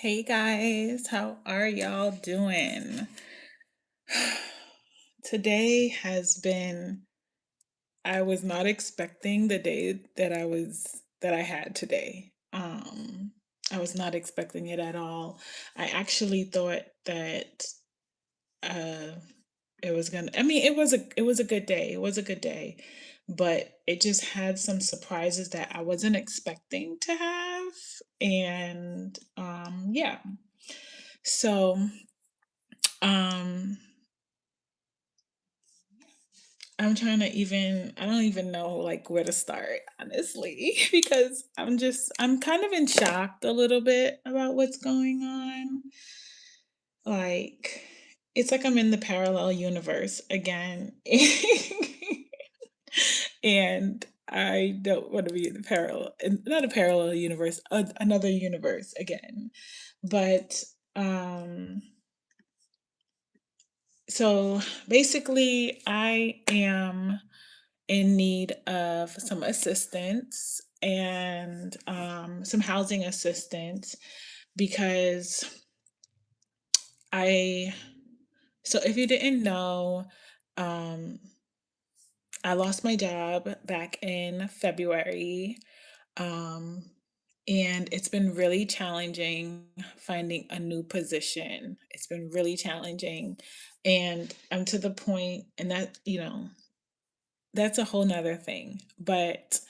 Hey guys, how are y'all doing? Today has been, I was not expecting the day that I had today. I was not expecting it at all. I actually thought that uh it was gonna I mean it was a good day. It was a good day, but it just had some surprises that I wasn't expecting to have. And yeah. So um I don't even know like where to start, honestly, because I'm kind of in shock a little bit about what's going on. Like, it's like I'm in the parallel universe again. And I don't want to be in not a parallel universe, another universe again. But um so basically I am in need of some assistance and some housing assistance because I, so if you didn't know, um, I lost my job back in February. Um, and it's been really challenging finding a new position. It's been really challenging. And I'm to the point, and that's a whole nother thing. But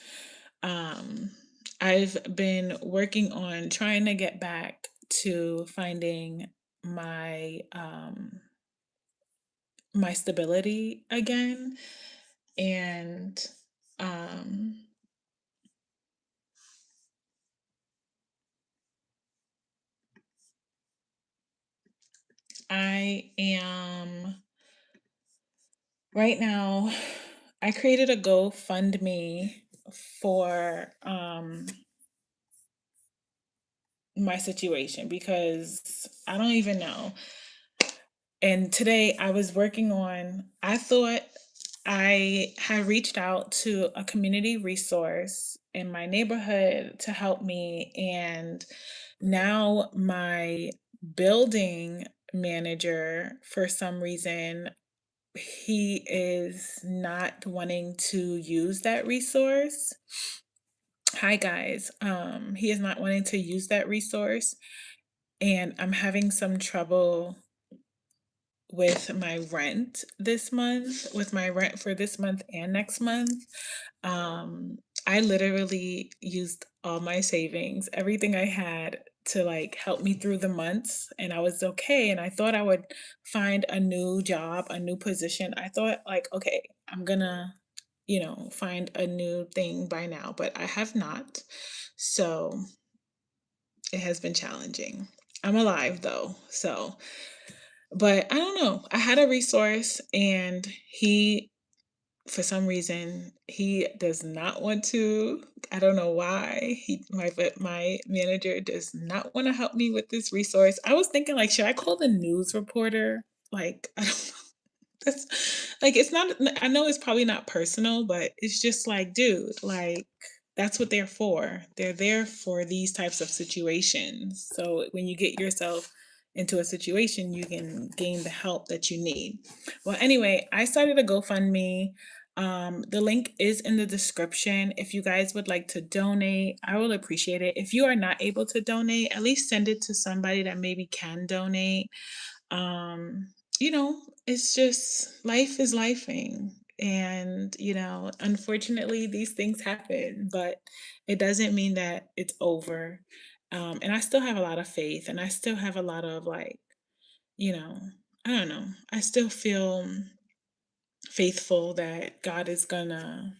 Um, I've been working on trying to get back to finding my my stability again. And um I am right now, I created a GoFundMe for my situation because I don't even know. And today I thought I had reached out to a community resource in my neighborhood to help me. And now my building manager, for some reason, he is not wanting to use that resource. Hi guys. He is not wanting to use that resource. And I'm having some trouble with my rent for this month and next month. Um, I literally used all my savings, everything I had to like help me through the months, and I was okay. And I thought I would find a new job, a new position. I thought like, okay, I'm gonna, find a new thing by now, but I have not. So it has been challenging. I'm alive though. But I don't know. I had a resource and for some reason, he does not want to. I don't know why. But my manager does not want to help me with this resource. I was thinking like, should I call the news reporter? Like, I don't know. That's like it's not I know it's probably not personal, but it's just like, dude, like that's what they're for. They're there for these types of situations. So when you get yourself into a situation, you can gain the help that you need. Well, anyway, I started a GoFundMe. The link is in the description. If you guys would like to donate, I will appreciate it. If you are not able to donate, at least send it to somebody that maybe can donate. um it's just life is lifing, and unfortunately these things happen, but it doesn't mean that it's over. And I still have a lot of faith, and I still have a lot of like, you know I don't know, I still feel faithful that God is gonna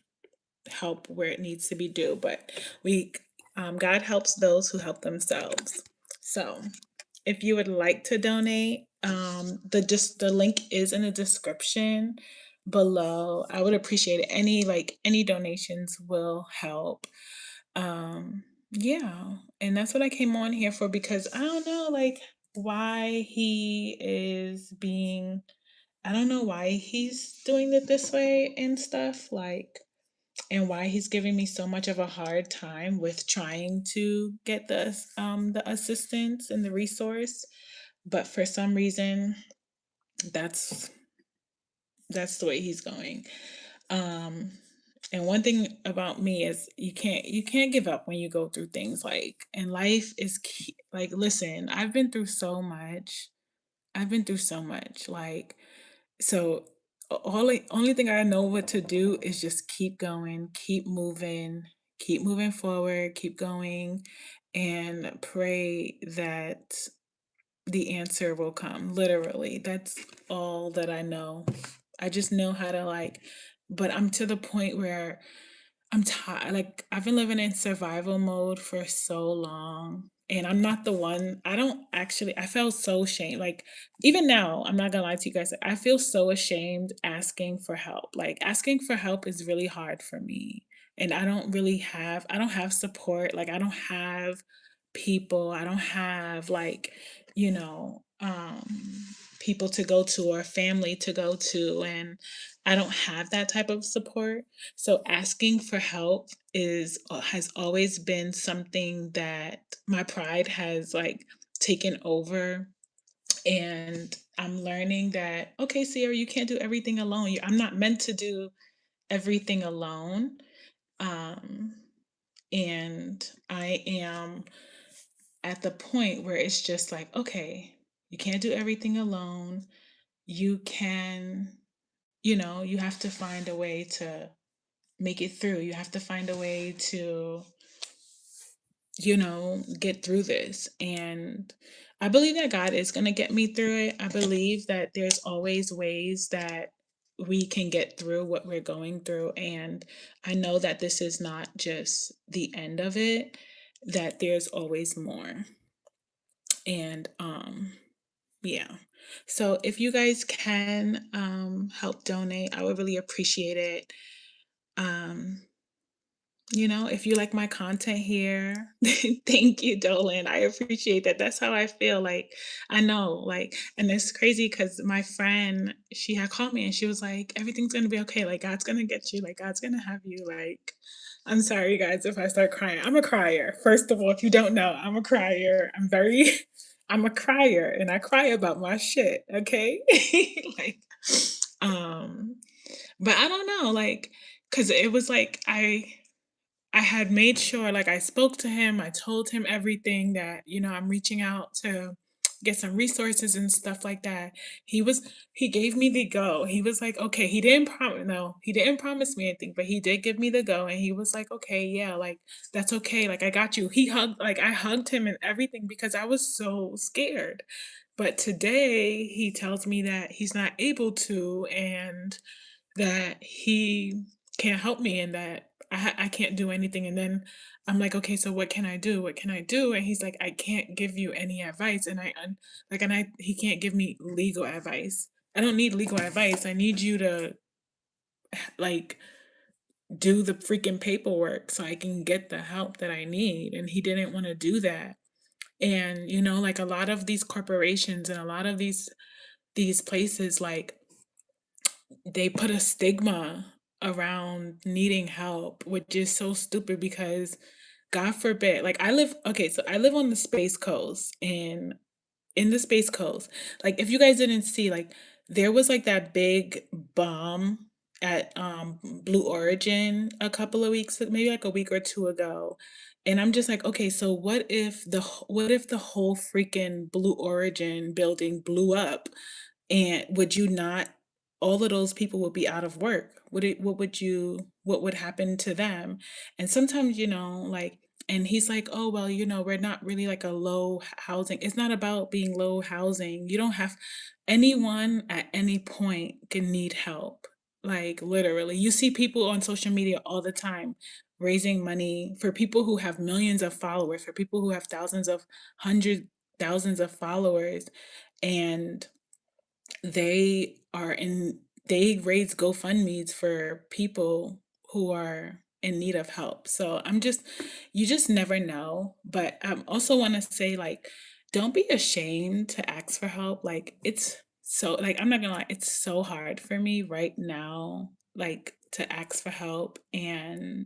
help where it needs to be due. But we God helps those who help themselves. So if you would like to donate, the link is in the description below. I would appreciate it. Any donations will help. Yeah, and that's what I came on here for, because I don't know like why he is being I don't know why he's doing it this way and stuff. Like, and why he's giving me so much of a hard time with trying to get the assistance and the resource. But for some reason, that's that's the way he's going. Um, and one thing about me is you can't give up when you go through things like and life is like listen, I've been through so much. I've been through so much. Like so only thing I know what to do is just keep going, keep moving forward, keep going and pray that the answer will come. Literally. That's all that I know. I just know how to like but I'm to the point where I'm tired. Like I've been living in survival mode for so long. And I'm not the one. I don't actually I felt so ashamed. Like even now, I'm not gonna lie to you guys. I feel so ashamed asking for help. Like asking for help is really hard for me. And I don't have support. Like I don't have people. I don't have like, you know, people to go to or family to go to. And I don't have that type of support. So asking for help is has always been something that my pride has like taken over and I'm learning that okay, Sierra, you can't do everything alone. I'm not meant to do everything alone. Um and I am at the point where it's just like okay, you can't do everything alone. You can, you have to find a way to make it through. You have to find a way to, get through this. And I believe that God is going to get me through it. I believe that there's always ways that we can get through what we're going through. And I know that this is not just the end of it, that there's always more. And yeah. So if you guys can help donate, I would really appreciate it. Um if you like my content here, thank you, Dolan. I appreciate that. That's how I feel. Like, I know, like, and it's crazy because my friend, she had called me and she was like, everything's gonna be okay. Like, God's gonna get you. Like, God's gonna have you. Like, I'm sorry, guys, if I start crying. I'm a crier. First of all, if you don't know, I'm a crier. I'm a crier and I cry about my shit. Okay. like, um, but I don't know, like, because it was like I had made sure, like, I spoke to him, I told him everything that, I'm reaching out to get some resources and stuff like that. He gave me the go. He was like, "Okay," he didn't promise no, he didn't promise me anything, but he did give me the go, and he was like, "Okay, yeah, like, that's okay, like, I got you." I hugged him and everything because I was so scared. But today, he tells me that he's not able to, and that he can't help me and that I can't do anything. And then I'm like, okay, so what can I do? What can I do? And he's like, I can't give you any advice. And he can't give me legal advice. I don't need legal advice. I need you to like do the freaking paperwork so I can get the help that I need. And he didn't want to do that. And like a lot of these corporations and a lot of these places like they put a stigma around needing help, which is so stupid because God forbid, like I live on the Space Coast and in the Space Coast, like if you guys didn't see, like there was like that big bomb at Blue Origin a couple of weeks, maybe like a week or two ago. And I'm just like, okay, so what if the whole freaking Blue Origin building blew up? And would you not all of those people would be out of work. What would happen to them? And sometimes, like and he's like, "Oh, well, we're not really like a low housing. It's not about being low housing. You don't have anyone at any point can need help. Like literally. You see people on social media all the time raising money for people who have millions of followers, for people who have hundred thousands of followers and they are in they raise GoFundMes for people who are in need of help. So you just never know. But I also want to say, like, don't be ashamed to ask for help. Like, it's so, like, I'm not gonna lie, it's so hard for me right now. Like, to ask for help and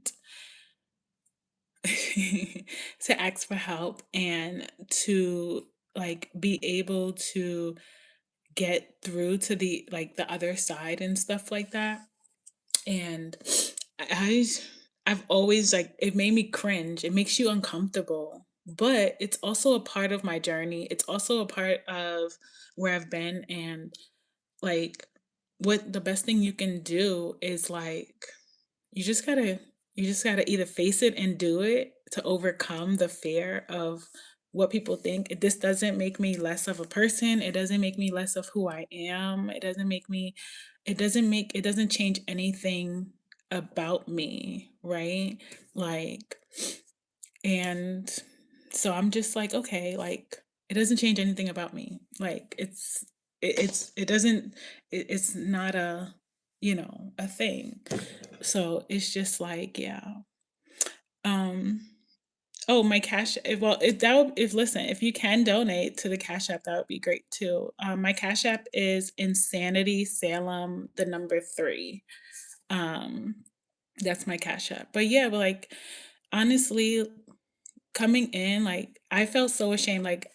to ask for help and to like be able to get through to the other side and stuff like that. And I I've always like it made me cringe. It makes you uncomfortable. But it's also a part of my journey. It's also a part of where I've been and like what the best thing you can do is like you just gotta you just gotta either face it and do it to overcome the fear of what people think. This doesn't make me less of a person. It doesn't make me less of who I am. It doesn't change anything about me, right? Like, and so I'm just like, okay, like it doesn't change anything about me. Like it doesn't it's not a thing. So it's just like, yeah. Um, oh, my cash well, if that would if listen, if you can donate to the Cash App, that would be great too. My Cash App is Insanity Salem, the number 3. Um, that's my Cash App. But yeah, but like honestly, coming in, like I felt so ashamed. Like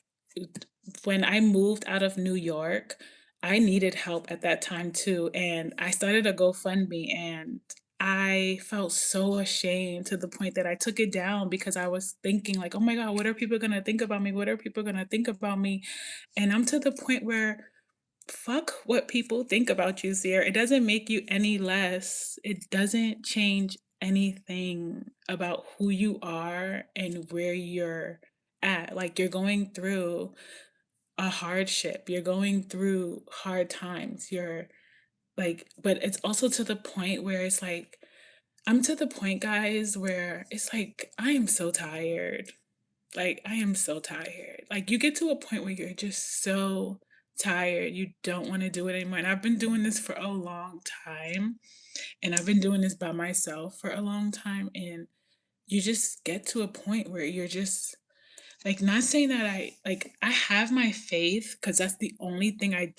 when I moved out of New York, I needed help at that time too. And I started a GoFundMe and I felt so ashamed to the point that I took it down because I was thinking like, "Oh my god, what are people going to think about me? What are people going to think about me?" And I'm to the point where fuck what people think about you, Sierra. It doesn't make you any less. It doesn't change anything about who you are and where you're at. Like you're going through a hardship. You're going through hard times. You're like, but it's also to the point where it's like, I'm to the point, guys, where it's like, I am so tired. Like, I am so tired. Like, you get to a point where you're just so tired. You don't want to do it anymore. And I've been doing this for a long time. And I've been doing this by myself for a long time. And you just get to a point where you're just like, not saying that I have my faith, because that's the only thing I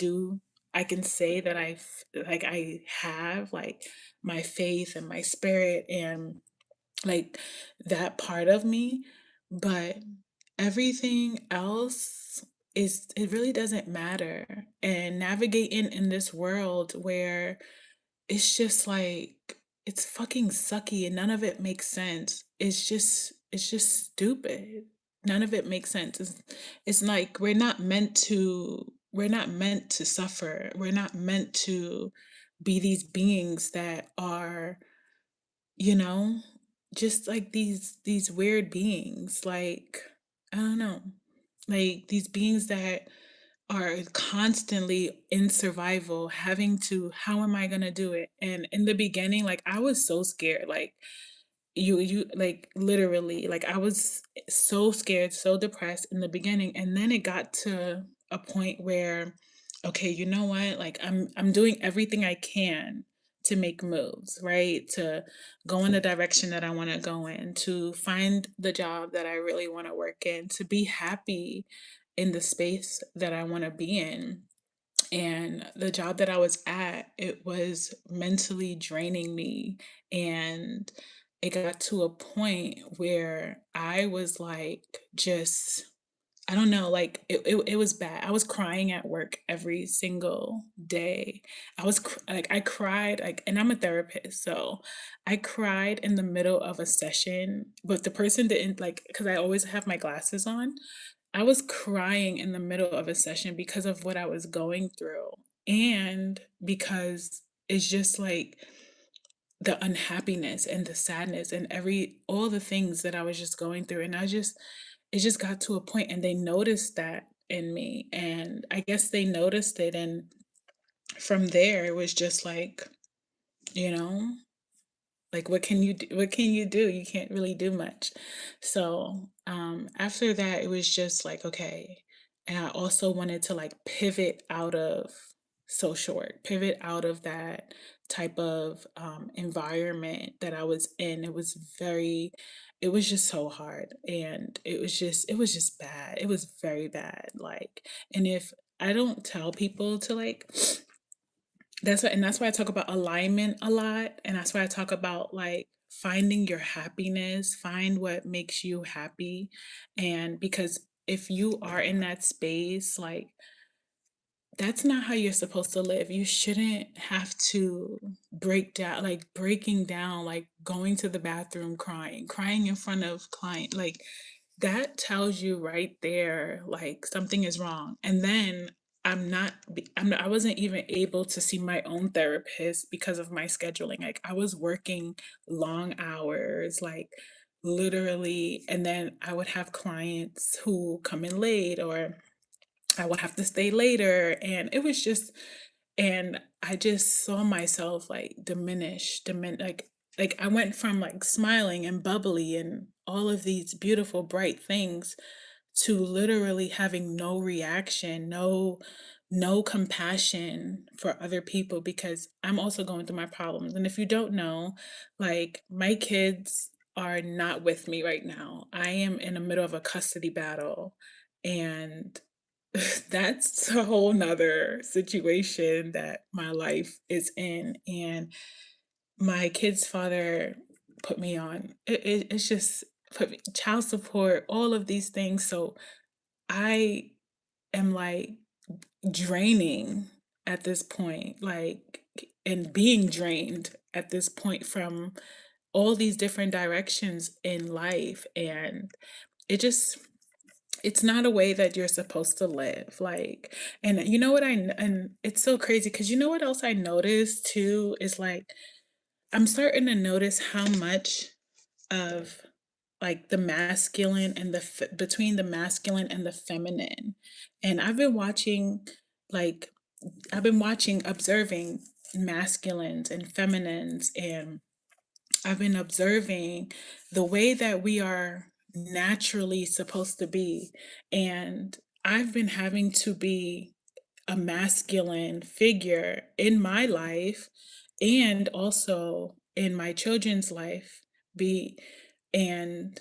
can say that I have, like, my faith and my spirit and, like, that part of me, but everything else it really doesn't matter, and navigating in this world where it's just like it's fucking sucky and none of it makes sense. It's just stupid. None of it makes sense. It's like we're not meant to suffer. We're not meant to be these beings that are, you know, just like these weird beings. Like, I don't know. Like these beings that are constantly in survival, having to, how am I gonna do it? And in the beginning, like I was so scared. Like you like literally, like I was so scared, so depressed in the beginning. And then it got to a point where, okay, you know what? Like I'm doing everything I can to make moves, right? To go in the direction that I want to go in, to find the job that I really want to work in, to be happy in the space that I want to be in. And the job that I was at, it was mentally draining me. And it got to a point where I was like, just, I don't know, like it was bad. I was crying at work every single day. Like, I cried, like, and I'm a therapist. So I cried in the middle of a session, but the person didn't like, because I always have my glasses on. I was crying in the middle of a session because of what I was going through, and because it's just like the unhappiness and the sadness and all the things that I was just going through. And it just got to a point and they noticed that in me. And I guess they noticed it. And from there, it was just like, you know, like, what can you do? You can't really do much. So, after that, it was just like, okay. And I also wanted to like pivot out of social work, pivot out of that type of environment that I was in. It was just so hard. And it was just bad. It was very bad. Like, and if I don't tell people to like That's why I talk about alignment a lot, and that's why I talk about, like, finding your happiness, find what makes you happy, and because if you are in that space, like, that's not how you're supposed to live. You shouldn't have to break down, like breaking down, like going to the bathroom crying, crying in front of client. Like that tells you right there, like something is wrong. And then I wasn't even able to see my own therapist because of my scheduling. Like I was working long hours, like literally, and then I would have clients who come in late or I would have to stay later, and it was just and I just saw myself, like, like, I went from, like, smiling and bubbly and all of these beautiful, bright things to literally having no reaction, no compassion for other people because I'm also going through my problems, and if you don't know, like, my kids are not with me right now. I am in the middle of a custody battle, and that's a whole nother situation that my life is in, and my kid's father put me on it's just put me child support, all of these things, so I am, like, draining at this point, like, and being drained at this point from all these different directions in life, and it just it's not a way that you're supposed to live, like and you know what and it's so crazy because you know what else I noticed too is, like, I'm starting to notice how much of, like, the masculine and the between the masculine and the feminine, and like I've been watching observing masculines and feminines, and I've been observing the way that we are naturally supposed to be. And I've been having to be a masculine figure in my life and also in my children's life, be and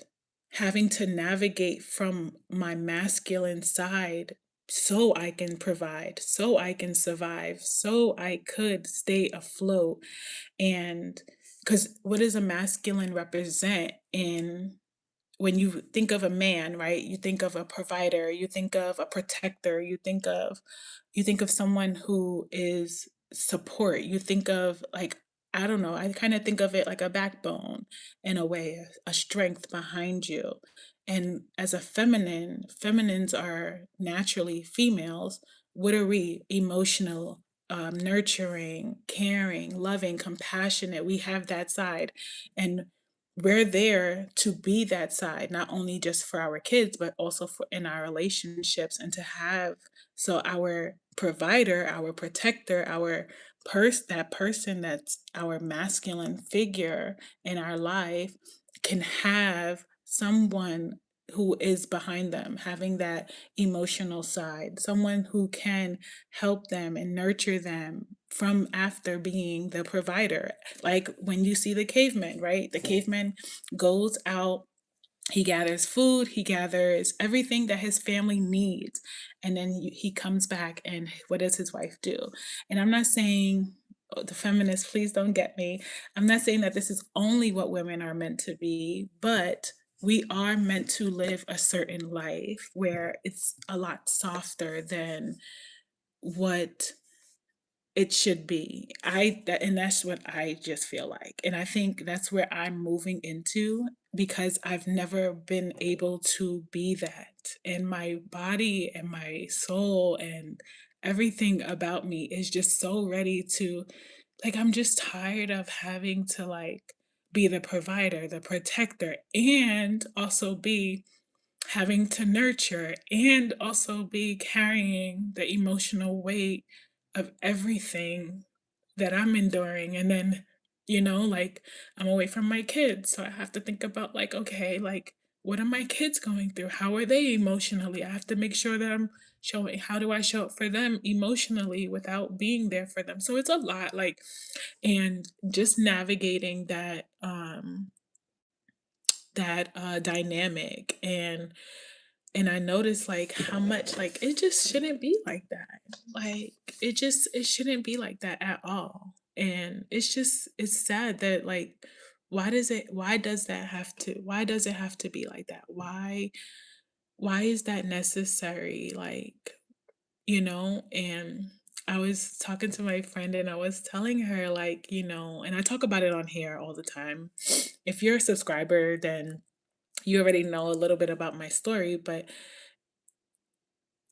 having to navigate from my masculine side so I can provide, so I can survive, so I could stay afloat and because what does a masculine represent in when you think of a man, right? You think of a provider, you think of a protector, you think of someone who is support. You think of like I don't know, I kind of think of it like a backbone in a way, a strength behind you. And as a feminines are naturally females. What are we? Emotional, nurturing, caring, loving, compassionate. We have that side. And we're there to be that side, not only just for our kids, but also for in our relationships and to have so our provider, our protector, our that person that's our masculine figure in our life can have someone who is behind them, having that emotional side, someone who can help them and nurture them from after being the provider. Like when you see the caveman, right? The caveman goes out, he gathers food, he gathers everything that his family needs, and then he comes back and what does his wife do? And I'm not saying the feminists, please don't get me. I'm not saying that this is only what women are meant to be, but we are meant to live a certain life where it's a lot softer than what it should be. And that's what I just feel like. And I think that's where I'm moving into because I've never been able to be that. And my body and my soul and everything about me is just so ready to like I'm just tired of having to like be the provider, the protector, and also be having to nurture and also be carrying the emotional weight of everything that I'm enduring. And then, like I'm away from my kids. So I have to think about, like, okay, like, what are my kids going through? How are they emotionally? I have to make sure that I'm showing how do I show up for them emotionally without being there for them. So it's a lot, like, and just navigating that dynamic and And I noticed like how much like it just shouldn't be like that. Like it shouldn't be like that at all. And it's sad that like why does that have to why does it have to be like that? Why is that necessary? Like, and I was talking to my friend and I was telling her like, and I talk about it on here all the time. If you're a subscriber, then you already know a little bit about my story, but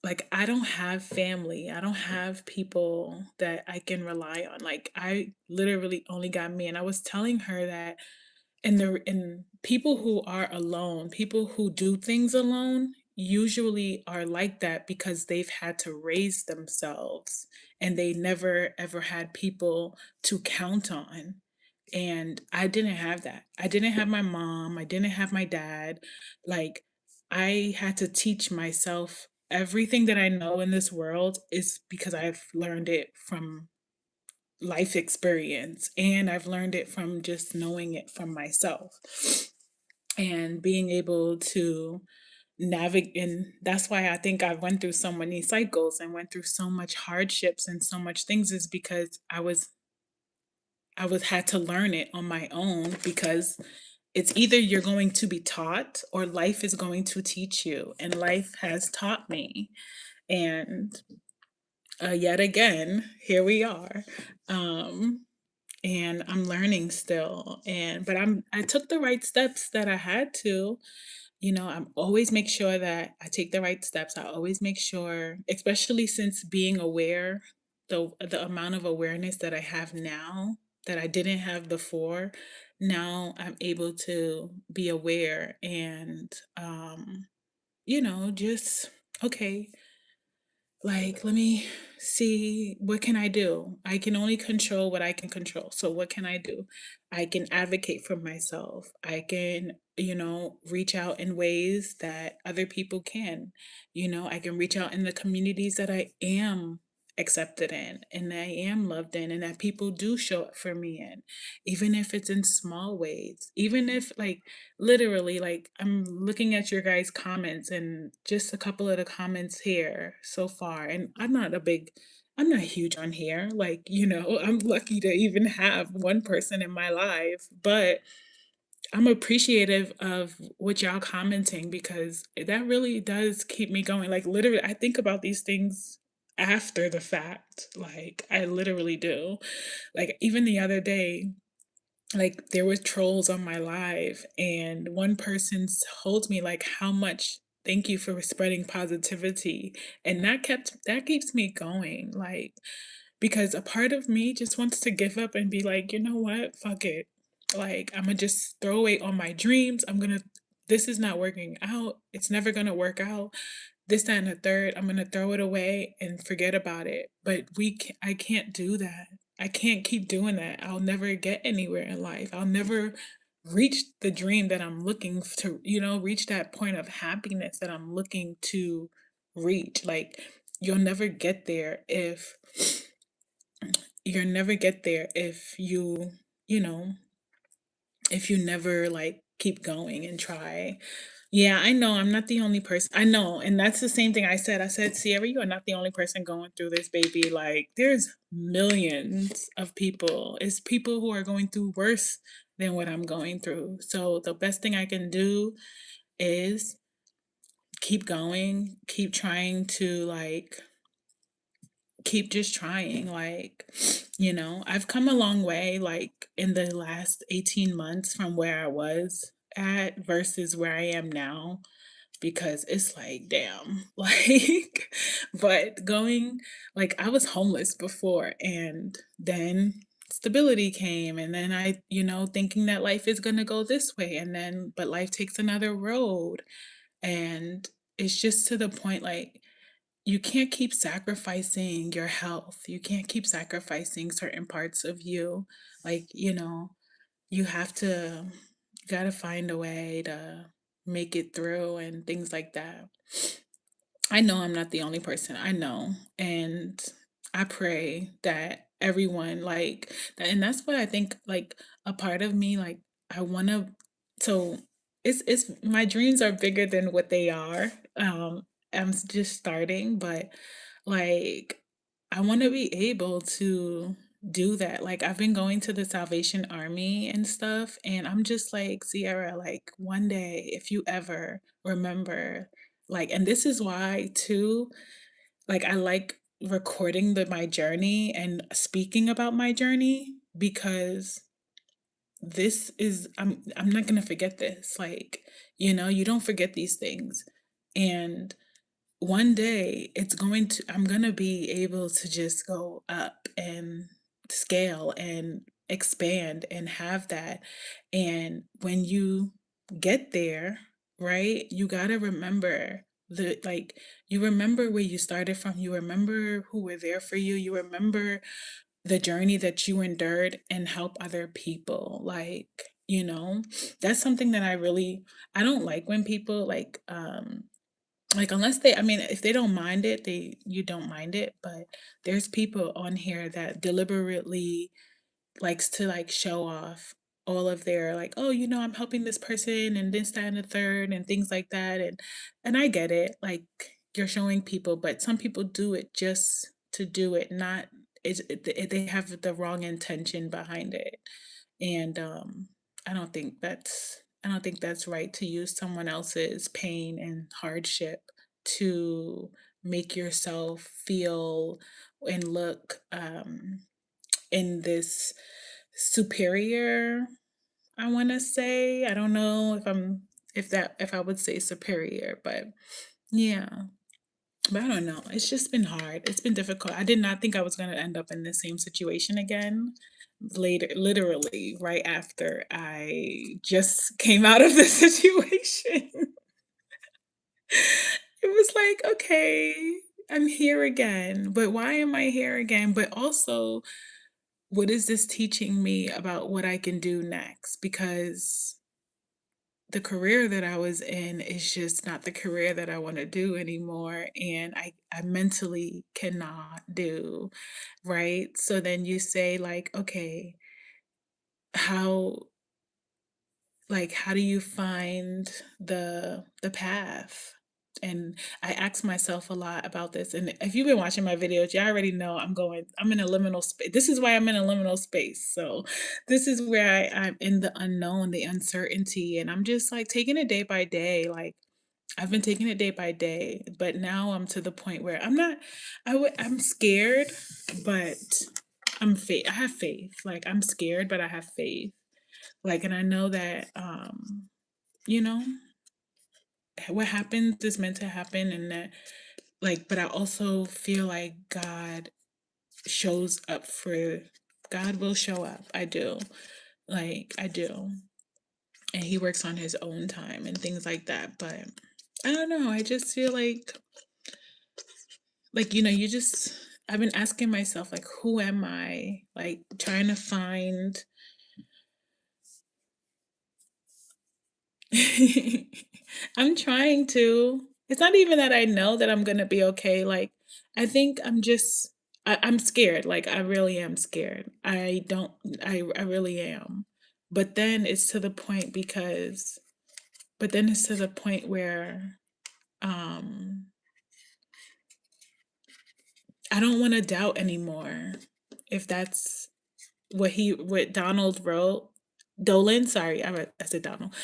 like I don't have family. I don't have people that I can rely on. Like I literally only got me. And I was telling her that and people who are alone, people who do things alone usually are like that because they've had to raise themselves and they never ever had people to count on. And I didn't have that. I didn't have my mom, I didn't have my dad. Like I had to teach myself everything that I know in this world is because I've learned it from life experience and I've learned it from just knowing it from myself and being able to navigate. And that's why I think I went through so many cycles and went through so much hardships and so much things is because I was had to learn it on my own because it's either you're going to be taught or life is going to teach you, and life has taught me. And yet again, here we are. Um, and I'm learning still. And but I took the right steps that I had to. I'm always make sure that I take the right steps. I always make sure, especially since being aware, the amount of awareness that I have now that I didn't have before. Now I'm able to be aware and just okay, like, let me see, what can I do? I can only control what I can control. So what can I do? I can advocate for myself. I can, reach out in ways that other people can. I can reach out in the communities that I am accepted in and I am loved in and that people do show up for me in, even if it's in small ways. Even if like literally, like, I'm looking at your guys' comments and just a couple of the comments here so far, and I'm not huge on here. Like, I'm lucky to even have one person in my life, but I'm appreciative of what y'all commenting because that really does keep me going. Like, literally, I think about these things after the fact. Like, I literally do. Like, even the other day, like there were trolls on my live and one person told me like how much thank you for spreading positivity, and that keeps me going, like because a part of me just wants to give up and be like, you know what, fuck it, like I'm gonna just throw away all my dreams. This is not working out, it's never gonna work out, this, that, and the third. I'm gonna throw it away and forget about it. But I can't do that. I can't keep doing that. I'll never get anywhere in life. I'll never reach the dream that I'm looking to, reach that point of happiness that I'm looking to reach. Like you'll never get there if you'll never get there you know, if you never like keep going and try. Yeah, I know I'm not the only person. I know, and that's the same thing I said. I said, Sierra, you are not the only person going through this, baby. Like, there's millions of people. It's people who are going through worse than what I'm going through. So the best thing I can do is keep going, keep trying to like keep just trying. Like, I've come a long way like in the last 18 months from where I was at versus where I am now, because it's like, damn, like, but going, like, I was homeless before, and then stability came, and then thinking that life is gonna go this way, and then, but life takes another road, and it's just to the point, like, you can't keep sacrificing your health. You can't keep sacrificing certain parts of you. Like, you have to gotta find a way to make it through and things like that. I know I'm not the only person. I know. And I pray that everyone like that, and that's what I think like a part of me like I want to so it's my dreams are bigger than what they are. Just starting, but, like, I wanna be able to do that. Like, I've been going to the Salvation Army and stuff, and I'm just like, "Sierra, like, one day, if you ever remember," like, and this is why too, like, I like recording my journey and speaking about my journey because this is I'm not gonna forget this. Like, you don't forget these things. And one day I'm gonna be able to just go up and scale and expand and have that. And when you get there, right, you gotta remember you remember where you started from, you remember who were there for you, you remember the journey that you endured and help other people. That's something that I don't like when people like, unless they I mean, if they don't mind it, you don't mind it, but there's people on here that deliberately likes to, like, show off all of their, like, "Oh, I'm helping this person and this, that, and the third," and things like that, and I get it, like, you're showing people, but some people do it just to do it, not they have the wrong intention behind it, and, I don't think that's right to use someone else's pain and hardship to make yourself feel and look, in this superior, I wanna say. I don't know if I would say superior, but yeah. But I don't know. It's just been hard. It's been difficult. I did not think I was gonna end up in the same situation again later, literally right after I just came out of the situation. It was like, "Okay, I'm here again, but why am I here again?" But also, what is this teaching me about what I can do next? Because the career that I was in is just not the career that I wanna do anymore, and I mentally cannot do, right? So then you say, like, "Okay, how how do you find the path?" And I ask myself a lot about this, and if you've been watching my videos, you already know I'm in a liminal space. This is why I'm in a liminal space. So this is where I'm in the unknown, the uncertainty, and I'm just like taking it day by day. Like I've been taking it day by day, but now I'm to the point where I'm not. I'm scared, but I have faith. Like I'm scared, but I have faith. Like, and I know that you know, what happens is meant to happen, and that but I also feel like shows up for God will show up. I do. Like I do. And he works on his own time and things like that. But I don't know. I just feel you just I've been asking myself like who am I? Like trying to find I'm trying to. It's not even that I know that I'm gonna be okay. Like, I think I'm scared. Like, I really am scared. I don't. I really am. But then it's to the point because. But then it's to the point where um I don't want to doubt anymore. If that's what Donald wrote. Dolan, sorry, I said Donald.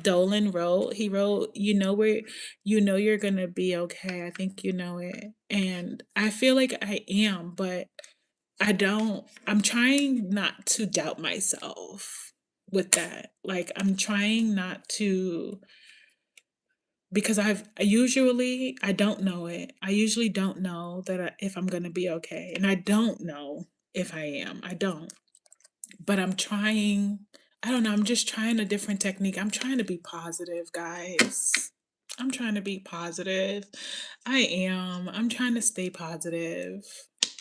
Dolan wrote, he wrote, you know you're gonna be okay. I think you know it. And I feel like I am, but I'm trying not to doubt myself with that. Like I'm trying not to because I don't know it. I usually don't know if I'm gonna be okay. And I don't know if I am. I don't. But I'm trying I don't know, I'm just trying a different technique. I'm trying to be positive, guys. I'm trying to be positive. I am. I'm trying to stay positive.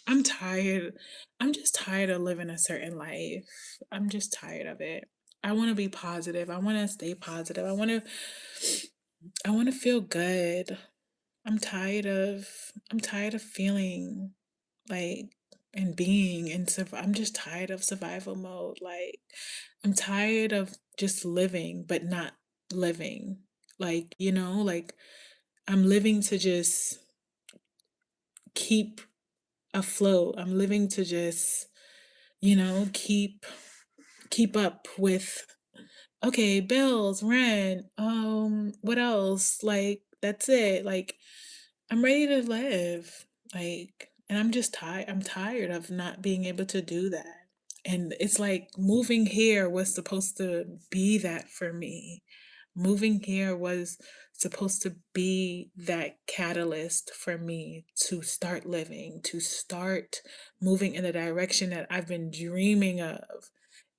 I'm tired. I'm just tired of living a certain life. I'm just tired of it. I want to be positive. I want to stay positive. I want to feel good. I'm tired of feeling like and being in I'm just tired of survival mode. Like I'm tired of just living but not living. Like, like I'm living to just keep afloat. I'm living to just, keep up with, okay, bills, rent, what else? Like, that's it. Like, I'm ready to live. Like, and I'm just tired. I'm tired of not being able to do that. And it's like moving here was supposed to be that for me. Moving here was supposed to be that catalyst for me to start living, to start moving in the direction that I've been dreaming of,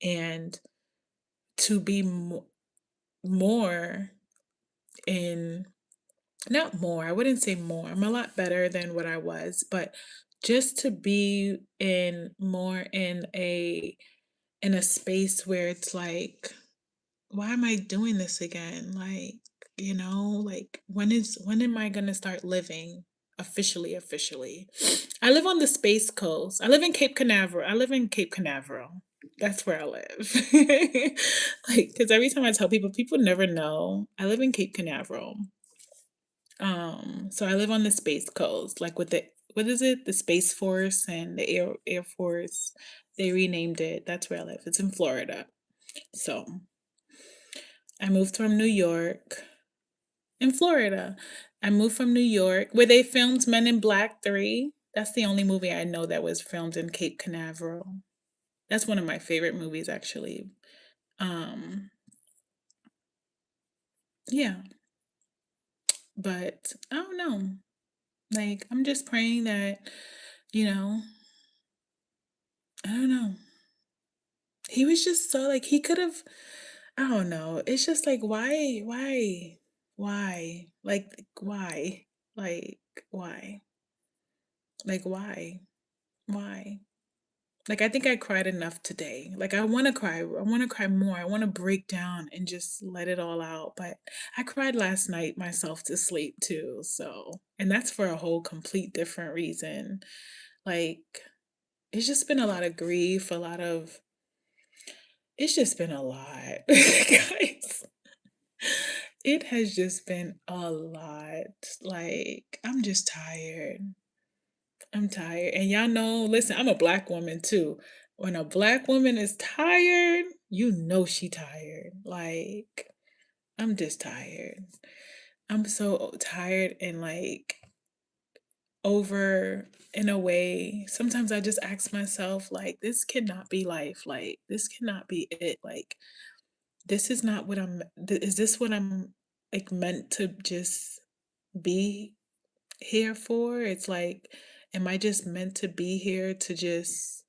and to be more in, not more, I wouldn't say more. I'm a lot better than what I was, but just to be in more in a space where it's like, why am I doing this again? Like, like when am I gonna start living officially? I live on the Space Coast. I live in Cape Canaveral. I live in Cape Canaveral. That's where I live. Like, because every time I tell people, people never know. I live in Cape Canaveral. So I live on the Space Coast, like with the, what is it? The Space Force and the Air Force. They renamed it. That's where I live. It's in Florida. So I moved from New York, in Florida. I moved from New York, where they filmed Men in Black 3. That's the only movie I know that was filmed in Cape Canaveral. That's one of my favorite movies, actually. Um, yeah, but I don't know. Like, I'm just praying that, you know, I don't know. He was just so like he could have, I don't know. It's just like, why? Like, why? Like, why? Like, why? Why? Like, I think I cried enough today. Like, I want to cry. I want to cry more. I want to break down and just let it all out. But I cried last night myself to sleep too. So, and that's for a whole complete different reason. Like, it's just been a lot of grief, it's just been a lot, guys. It has just been a lot. Like, I'm just tired. I'm tired. And y'all know, listen, I'm a black woman too. When a black woman is tired, you know she tired. Like, I'm just tired. I'm so tired and like over in a way. Sometimes I just ask myself, like, this cannot be life. Like, this cannot be it. Like, this is not what is this what I'm like meant to just be here for? It's like, am I just meant to be here to just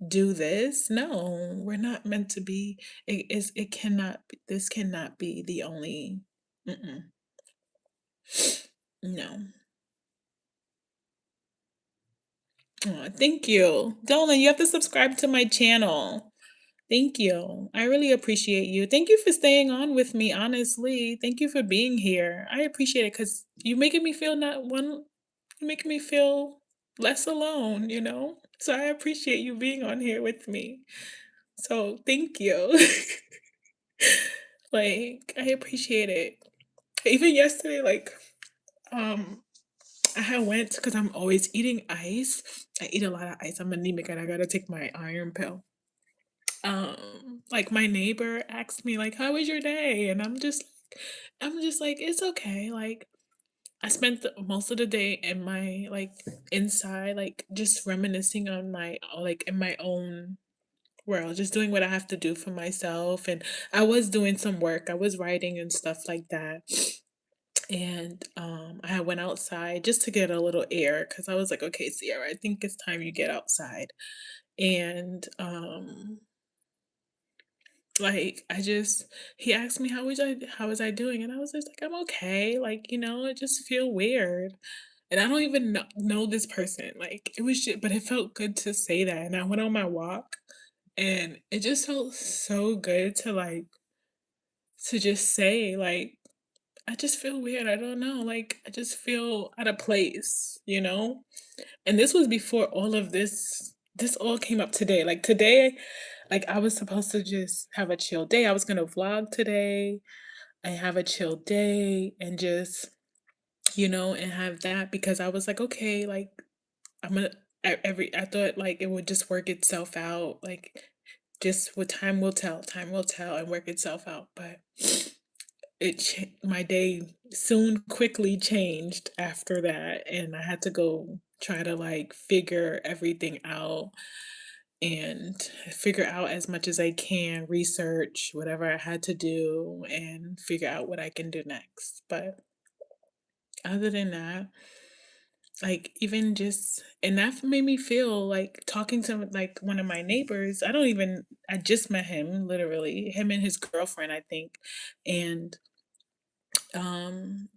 do this? No, we're not meant to be. It cannot, this cannot be the only, mm-mm, no. Aw, thank you. Dolan, you have to subscribe to my channel. Thank you. I really appreciate you. Thank you for staying on with me, honestly. Thank you for being here. I appreciate it because you're making me feel not one, you're making me feel less alone, you know? So I appreciate you being on here with me. So thank you. Like, I appreciate it. Even yesterday, like, um, I had went because I'm always eating ice. I eat a lot of ice. I'm anemic and I gotta take my iron pill. Like my neighbor asked me like, "How was your day?" And I'm just like, "It's okay." Like I spent most of the day in my like inside, like just reminiscing on my like in my own world, just doing what I have to do for myself. And I was doing some work. I was writing and stuff like that. And I went outside just to get a little air because I was like, okay, Sierra, I think it's time you get outside. And like I just he asked me how was I doing? And I was just like, I'm okay. Like, I just feel weird. And I don't even know this person. Like it was just, but it felt good to say that. And I went on my walk and it just felt so good to just say like I just feel weird. I don't know. Like I just feel out of place. And this was before all of this all came up today. Like today Like, I was supposed to just have a chill day. I was gonna vlog today and have a chill day and just, and have that because I was like, "Okay, like, I'm gonna I thought, like, it would just work itself out, like, just with time will tell and work itself out," but my day soon quickly changed after that, and I had to go try to, like, figure everything out and figure out as much as I can, research whatever I had to do, and figure out what I can do next. But other than that, like even just and that made me feel like talking to like one of my neighbors. I just met him, literally, him and his girlfriend, I think. And I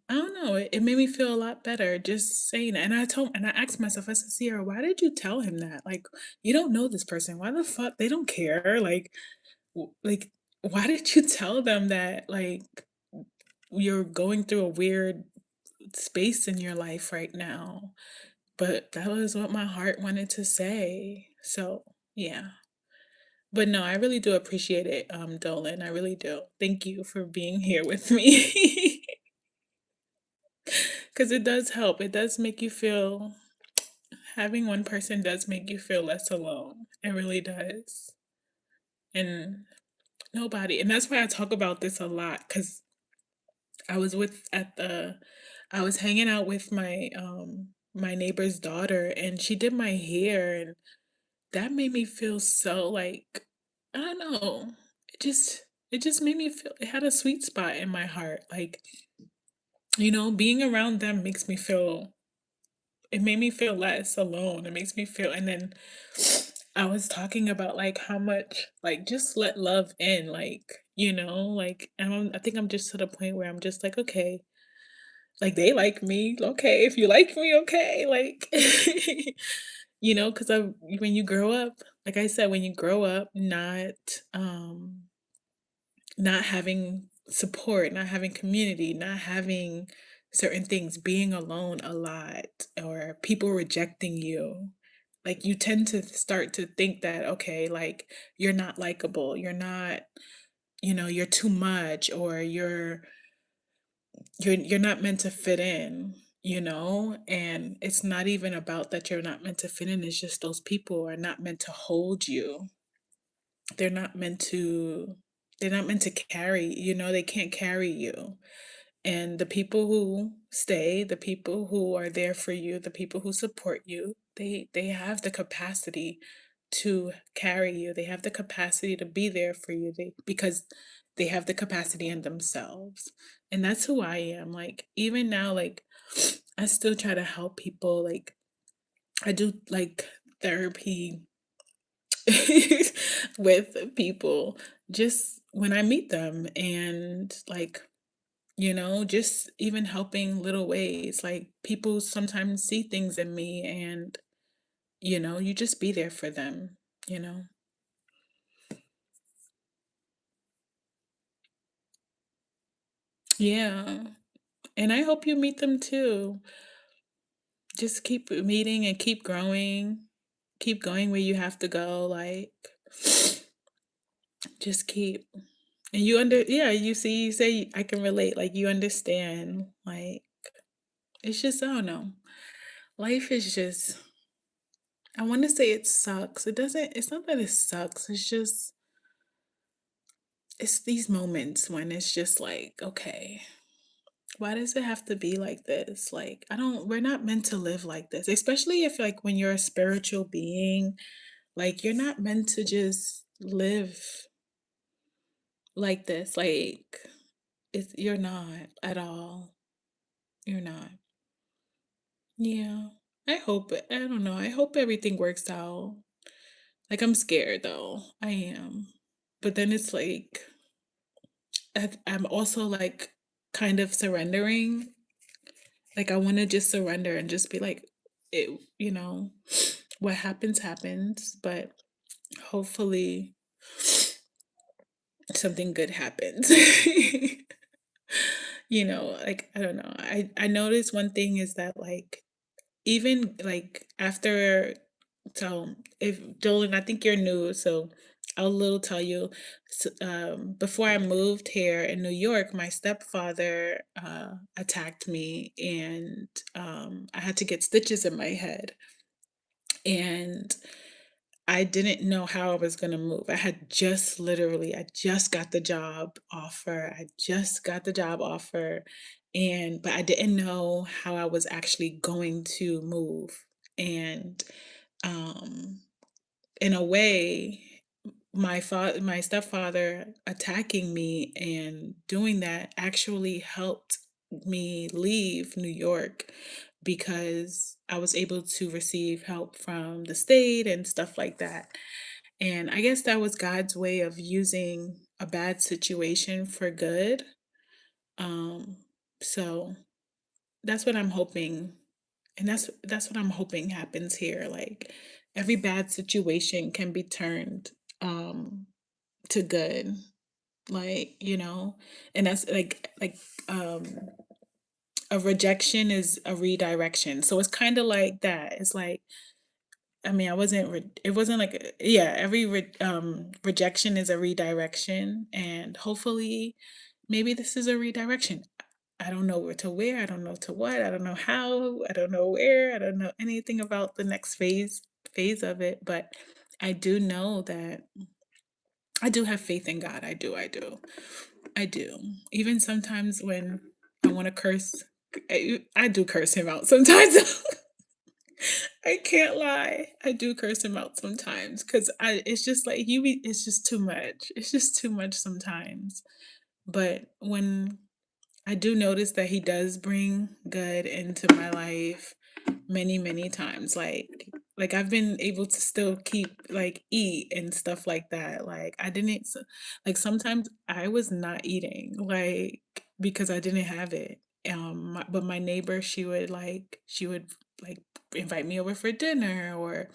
don't know, it made me feel a lot better just saying it. And I asked myself, I said, Sierra, why did you tell him that? Like, you don't know this person. Why the fuck they don't care? Like, why did you tell them that, like, you're going through a weird space in your life right now? But that was what my heart wanted to say. So, yeah. But no, I really do appreciate it, Dolan. I really do. Thank you for being here with me. Because it does help. It does make you feel, having one person does make you feel less alone. It really does. And and that's why I talk about this a lot because I was I was hanging out with my neighbor's daughter and she did my hair and that made me feel so like, I don't know. It just it just made me feel, it had a sweet spot in my heart. Like, being around them makes me feel, it made me feel less alone. It makes me feel, and then I was talking about like how much like just let love in, like I think I'm just to the point where I'm just like, okay, like they like me, okay, if you like me, okay, like because I when you grow up, like I said, when you grow up not having support, not having community, not having certain things, being alone a lot, or people rejecting you, like you tend to start to think that, okay, like you're not likable, you're not, you're too much, or you're not meant to fit in, and it's not even about that you're not meant to fit in, it's just those people are not meant to hold you. They're not meant to they're not meant to carry, they can't carry you. And the people who stay, the people who are there for you, the people who support you, they have the capacity to carry you. They have the capacity to be there for you. Because they have the capacity in themselves. And that's who I am. Like even now, like I still try to help people. Like I do like therapy with people just when I meet them, and like, just even helping little ways. Like people sometimes see things in me, and you just be there for them, you know. Yeah. And I hope you meet them too. Just keep meeting and keep growing. Keep going where you have to go, like just keep. And yeah, you say I can relate, like you understand. Like it's just, I don't know. Life is just, I want to say it sucks. It's not that it sucks. It's these moments when it's just like, okay, why does it have to be like this? Like, we're not meant to live like this, especially if, like, when you're a spiritual being, like, you're not meant to just live like this. Like, you're not at all. You're not. Yeah. I don't know. I hope everything works out. Like, I'm scared though. I am. But then it's like, I'm also like kind of surrendering. Like, I want to just surrender and just be like, what happens, happens. But hopefully something good happens. Like, I don't know. I noticed one thing is that, like, even like after, so if Jolene, I think you're new, so I'll little tell you, before I moved here in New York, my stepfather attacked me, and I had to get stitches in my head. And I didn't know how I was gonna move. I just got the job offer. I just got the job offer, but I didn't know how I was actually going to move. And um, in a way, my stepfather attacking me and doing that actually helped me leave New York because I was able to receive help from the state and stuff like that. And I guess that was God's way of using a bad situation for good. Um, so that's what I'm hoping, and that's what I'm hoping happens here. Like every bad situation can be turned um to good. Like, and that's um a rejection is a redirection. So it's kind of like that. It's like, I mean, it wasn't like yeah, every rejection is a redirection, and hopefully maybe this is a redirection. I don't know where, I don't know to what, I don't know how, I don't know where, I don't know anything about the next phase of it, but I do know that I do have faith in God. I do. Even sometimes when I want to curse, I do curse him out sometimes. I can't lie. I do curse him out sometimes because it's just like it's just too much. It's just too much sometimes. But when I do notice that he does bring good into my life many, many times. Like I've been able to still keep like eat and stuff like that. Like I didn't like sometimes I was not eating like because I didn't have it. But my neighbor, she would like invite me over for dinner, or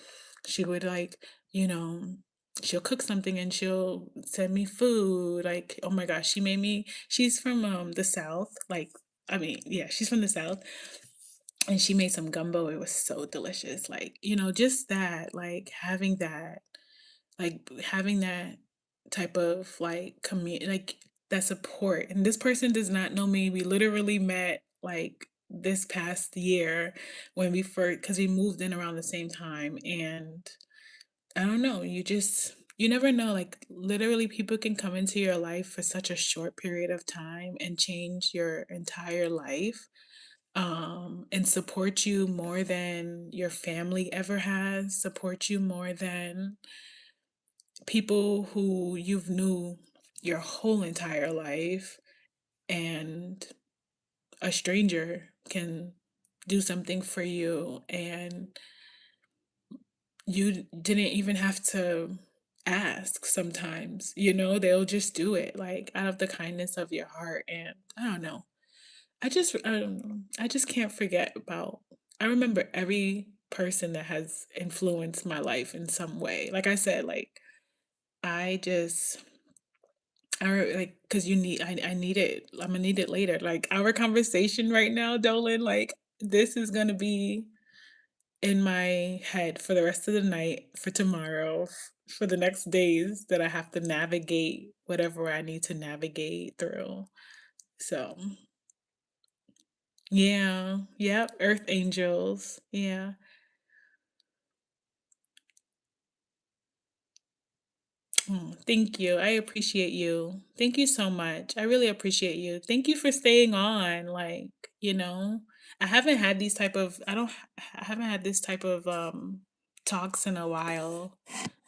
she would like, you know, she'll cook something and she'll send me food. Like, oh my gosh, she's from the South. Like, I mean, yeah, she's from the South, and she made some gumbo. It was so delicious. Like, just that, having that type of like community, like that support. And this person does not know me. We literally met like this past year when we first, because we moved in around the same time. And I don't know, you never know. Like, literally, people can come into your life for such a short period of time and change your entire life, and support you more than your family ever has, support you more than people who you've knew your whole entire life. And a stranger can do something for you, and you didn't even have to ask sometimes, they'll just do it like out of the kindness of your heart. And I don't know. I don't know. I just can't forget about I remember every person that has influenced my life in some way. Like I said, like I just like because I need it. I'm gonna need it later. Like our conversation right now, Dolan, like this is gonna be in my head for the rest of the night, for tomorrow, for the next days that I have to navigate whatever I need to navigate through. So, yeah, yep, earth angels. Yeah. Oh, thank you. I appreciate you. Thank you so much. I really appreciate you. Thank you for staying on. Like, you know, I haven't had these type of I don't I haven't had this type of talks in a while.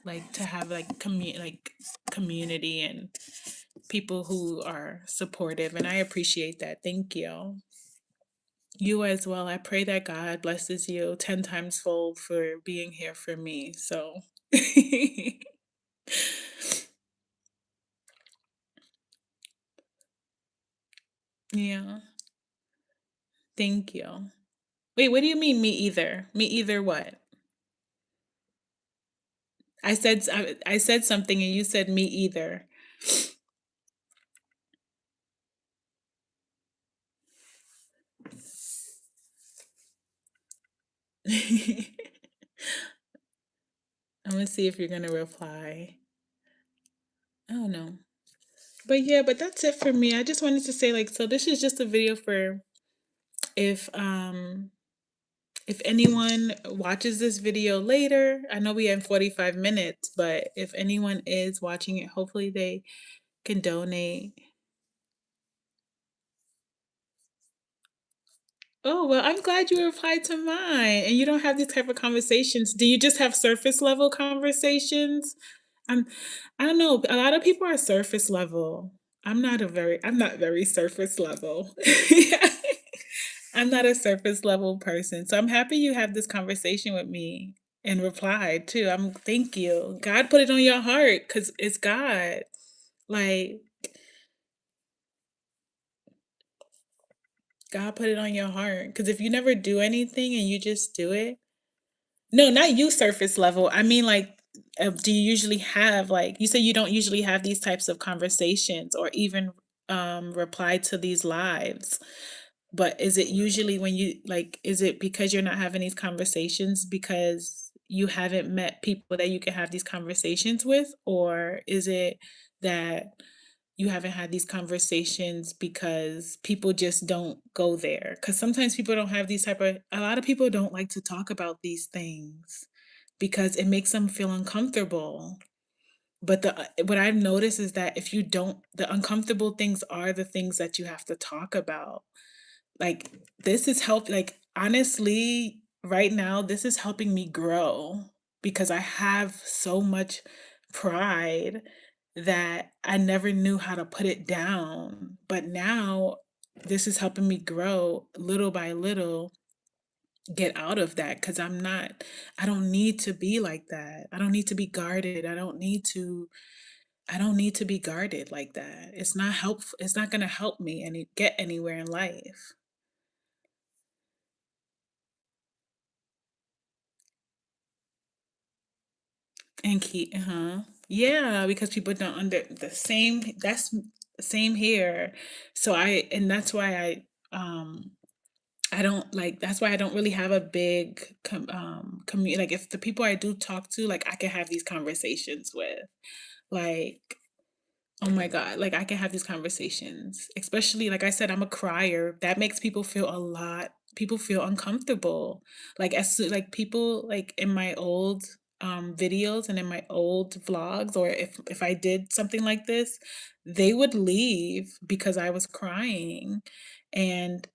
Like to have like community and people who are supportive, and I appreciate that. Thank you. You as well. I pray that God blesses you 10 times fold for being here for me. So, yeah. Thank you. Wait, what do you mean me either? Me either what? I said something and you said me either. I'm gonna see if you're gonna reply. don't know. But yeah, but that's it for me. I just wanted to say like so this is just a video for if um if anyone watches this video later. I know we have 45 minutes, but if anyone is watching it, hopefully they can donate. Oh, well, I'm glad you replied to mine and you don't have these type of conversations. Do you just have surface level conversations? I'm I don't know, a lot of people are surface level. I'm not very surface level. I'm not a surface level person. So I'm happy you have this conversation with me and replied too. Thank you. God put it on your heart cuz it's God. Like God put it on your heart cuz if you never do anything and you just do it. No, not you surface level. I mean, like, do you usually have like you say you don't usually have these types of conversations or even reply to these lives. But is it usually when you like is it because you're not having these conversations because you haven't met people that you can have these conversations with? Or is it that you haven't had these conversations because people just don't go there? Because sometimes people don't have these type of a lot of people don't like to talk about these things because it makes them feel uncomfortable. But what I've noticed is that if you don't the uncomfortable things are the things that you have to talk about. Like, this is like, honestly, right now, this is helping me grow because I have so much pride that I never knew how to put it down. But now this is helping me grow little by little, get out of that because I don't need to be like that. I don't need to be guarded. I don't need to be guarded like that. It's not helpful. It's not going to help me get anywhere in life. And keep uh-huh. Yeah, because people don't under the same same here. So and that's why I don't like that's why I don't really have a big community. Like if the people I do talk to, like I can have these conversations with. Like oh my God, like I can have these conversations. Especially like I said, I'm a crier. That makes people feel uncomfortable. Like people like in my old videos and in my old vlogs or if I did something like this, they would leave because I was crying and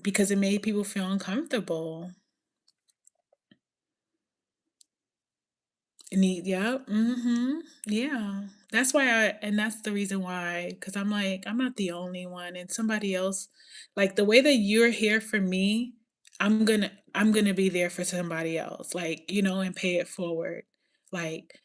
because it made people feel uncomfortable. Yeah, mhm, yeah. That's the reason why, because I'm like, I'm not the only one, and somebody else like, the way that you're here for me, I'm gonna be there for somebody else, like, and pay it forward. Like,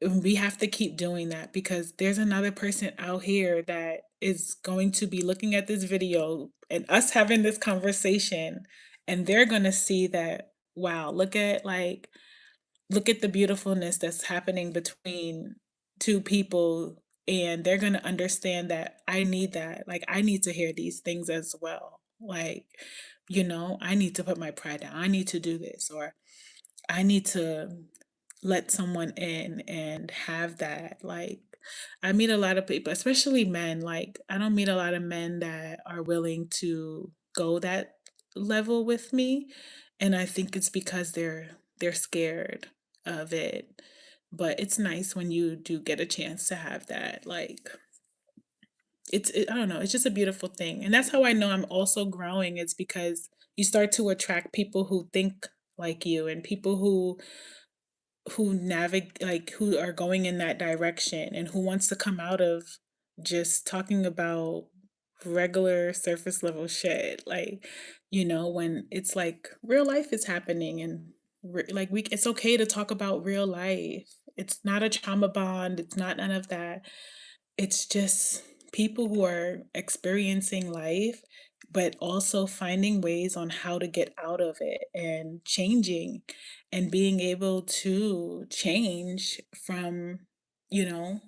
we have to keep doing that because there's another person out here that is going to be looking at this video and us having this conversation, and they're gonna see that, wow, look at the beautifulness that's happening between two people and they're going to understand that I need that. Like I need to hear these things as well. Like, I need to put my pride down. I need to do this or I need to let someone in and have that. Like I meet a lot of people, especially men. Like I don't meet a lot of men that are willing to go that level with me, and I think it's because they're scared of it. But it's nice when you do get a chance to have that. Like I don't know, it's just a beautiful thing. And that's how I know I'm also growing. It's because you start to attract people who think like you and people who navigate who are going in that direction and who wants to come out of just talking about regular surface level shit like when it's like real life is happening and it's okay to talk about real life. It's not a trauma bond, it's not none of that. It's just people who are experiencing life, but also finding ways on how to get out of it and changing and being able to change from, you know,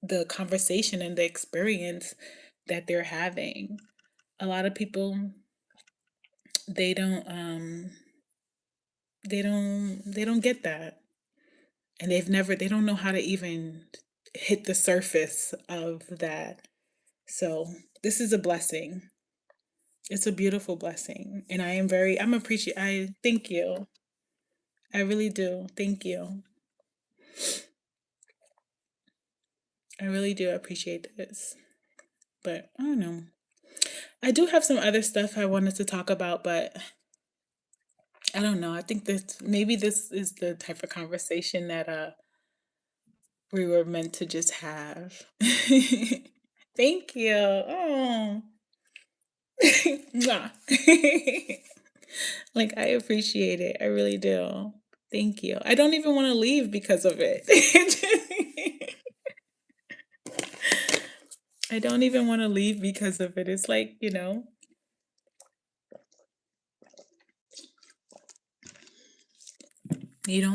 the conversation and the experience that they're having. A lot of people they don't they don't get that. And they don't know how to even hit the surface of that. So this is a blessing. It's a beautiful blessing. And I thank you. I really do. Thank you. I really do appreciate this. But I don't know. I do have some other stuff I wanted to talk about, but I don't know. I think that maybe this is the type of conversation that we were meant to just have. Thank you. Oh. Mwah. Like I appreciate it. I really do. Thank you. I don't even want to leave because of it. I don't even want to leave because of it. It's like, you don't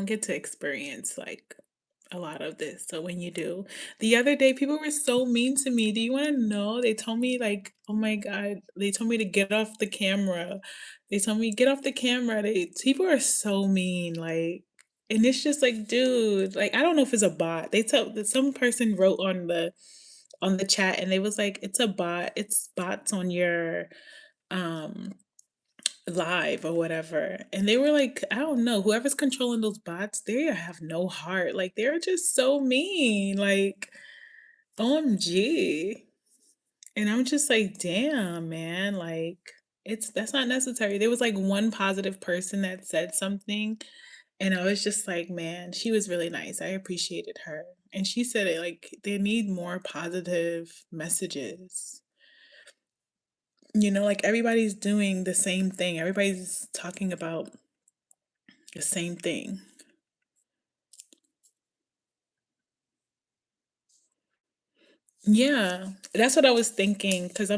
get to experience like a lot of this. So when you do, the other day people were so mean to me. Do you want to know? They told me like, oh my God, they told me to get off the camera. They told me get off the camera. People are so mean, like, and it's just like, dude, like I don't know if it's a bot. They tell that some person wrote on the chat and they was like, it's a bot. It's bots on your um live or whatever. And they were like, I don't know, whoever's controlling those bots, they have no heart. Like they're just so mean. Like, OMG. And I'm just like, damn, man, like that's not necessary. There was like one positive person that said something, and I was just like, man, she was really nice. I appreciated her. And she said it like they need more positive messages. Like everybody's doing the same thing. Everybody's talking about the same thing. Yeah, that's what I was thinking because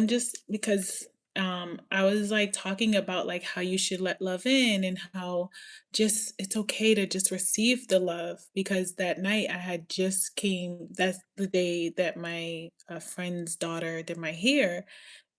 I was like talking about like how you should let love in and how just it's okay to just receive the love because that night I had just came that's the day that my friend's daughter did my hair.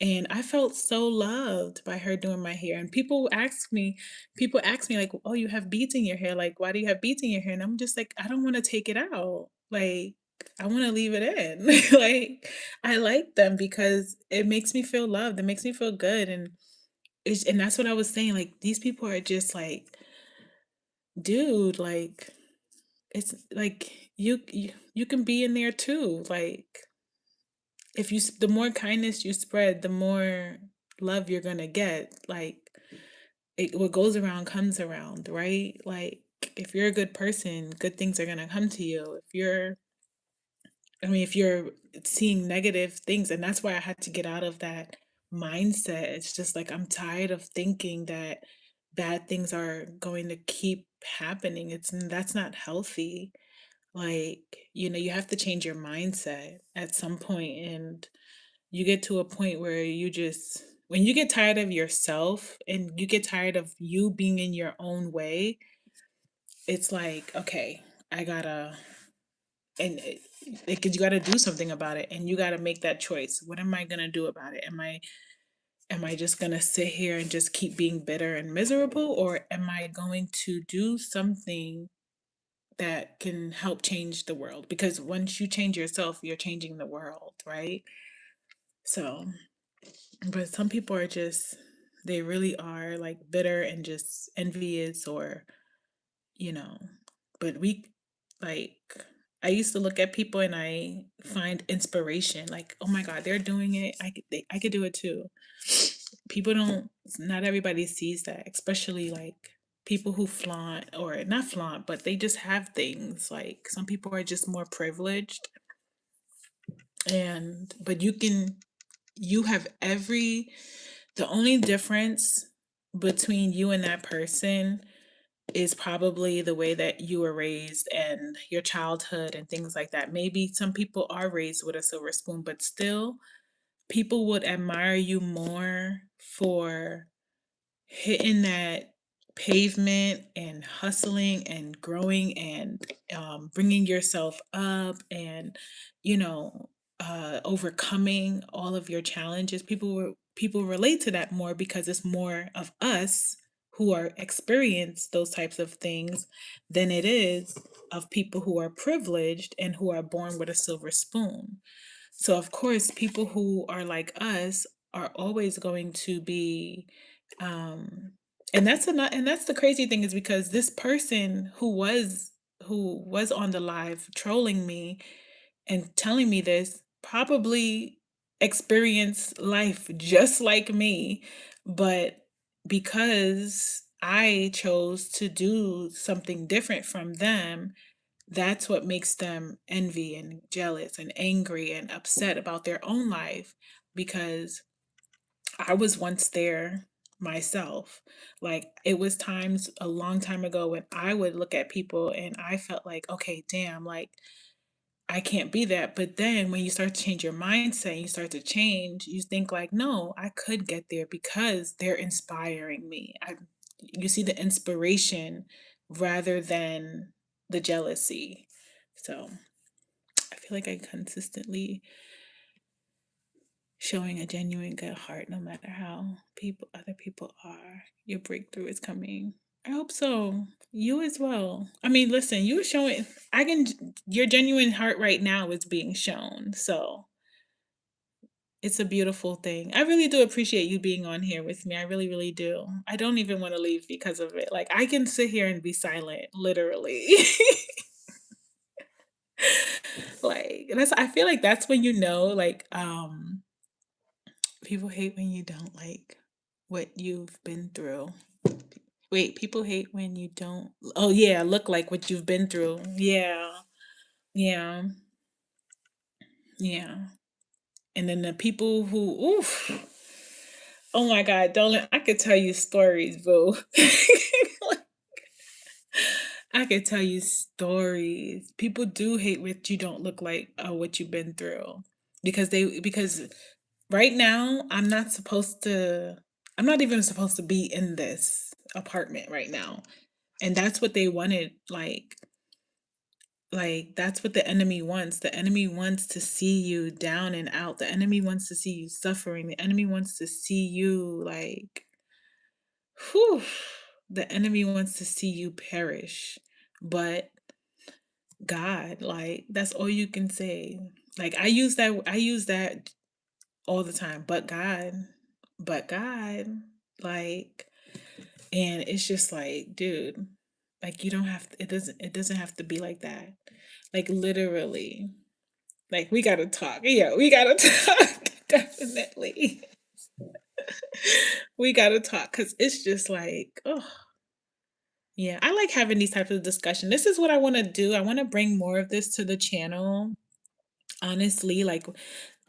And I felt so loved by her doing my hair. And people ask me like, "Oh, you have beads in your hair. Like, why do you have beads in your hair?" And I'm just like, "I don't want to take it out. Like, I want to leave it in." Like, I like them because it makes me feel loved. It makes me feel good. And that's what I was saying. Like, these people are just like, dude, like it's like you can be in there too. Like if the more kindness you spread, the more love you're gonna get. Like what goes around comes around, right? Like if you're a good person, good things are gonna come to you. If you're seeing negative things, and that's why I had to get out of that mindset. It's just like I'm tired of thinking that bad things are going to keep happening. That's not healthy. Like, you have to change your mindset at some point, and you get to a point where when you get tired of yourself and you get tired of you being in your own way, it's like, okay, I gotta, and because you gotta do something about it and you gotta make that choice. What am I gonna do about it? Am I just gonna sit here and just keep being bitter and miserable, or am I going to do something that can help change the world? Because once you change yourself, you're changing the world, right? So, but some people are they really are like bitter and just envious or, you know, but like, I used to look at people and I find inspiration. Like, oh my God, they're doing it. I could do it too. Not everybody sees that, especially like people who flaunt or not flaunt, but they just have things. Like some people are just more privileged but you have the only difference between you and that person is probably the way that you were raised and your childhood and things like that. Maybe some people are raised with a silver spoon, but still, people would admire you more for hitting that pavement and hustling and growing and bringing yourself up and you know overcoming all of your challenges. People relate to that more because it's more of us who are experience those types of things than it is of people who are privileged and who are born with a silver spoon. So of course, people who are like us are always going to be, um, and that's the crazy thing is because this person who was on the live trolling me and telling me this probably experienced life just like me, but because I chose to do something different from them, that's what makes them envy and jealous and angry and upset about their own life because I was once there myself. Like it was times a long time ago when I would look at people and I felt like, okay, damn, like I can't be that. But then when you start to change your mindset, you start to change, you think like, no, I could get there because they're inspiring me. You see the inspiration rather than the jealousy. So I feel like I consistently showing a genuine good heart no matter how other people are. Your breakthrough is coming. I hope so. You as well. I mean, listen, you showing I can your genuine heart right now is being shown. So it's a beautiful thing. I really do appreciate you being on here with me. I really, really do. I don't even want to leave because of it. Like I can sit here and be silent, literally. Like that's I feel like that's when you know, like, people hate when you don't like what you've been through. Wait, people hate when you don't oh yeah, look like what you've been through. Yeah. Yeah. Yeah. And then the people who oof. Oh my God, don't let I could tell you stories, boo. I could tell you stories. People do hate what you don't look like or what you've been through. Because right now I'm not even supposed to be in this apartment right now. And that's what they wanted, that's what the enemy wants. The enemy wants to see you down and out. The enemy wants to see you suffering. The enemy wants to see you like whew, the enemy wants to see you perish. But God, like that's all you can say. Like I use that all the time. But God, like, and it's just like, dude, like you don't have to, it doesn't have to be like that. Like literally, like we gotta talk. Yeah, we gotta talk. Definitely, we gotta talk because it's just like, oh yeah, I like having these types of discussion. This is what I want to do. I want to bring more of this to the channel. Honestly, like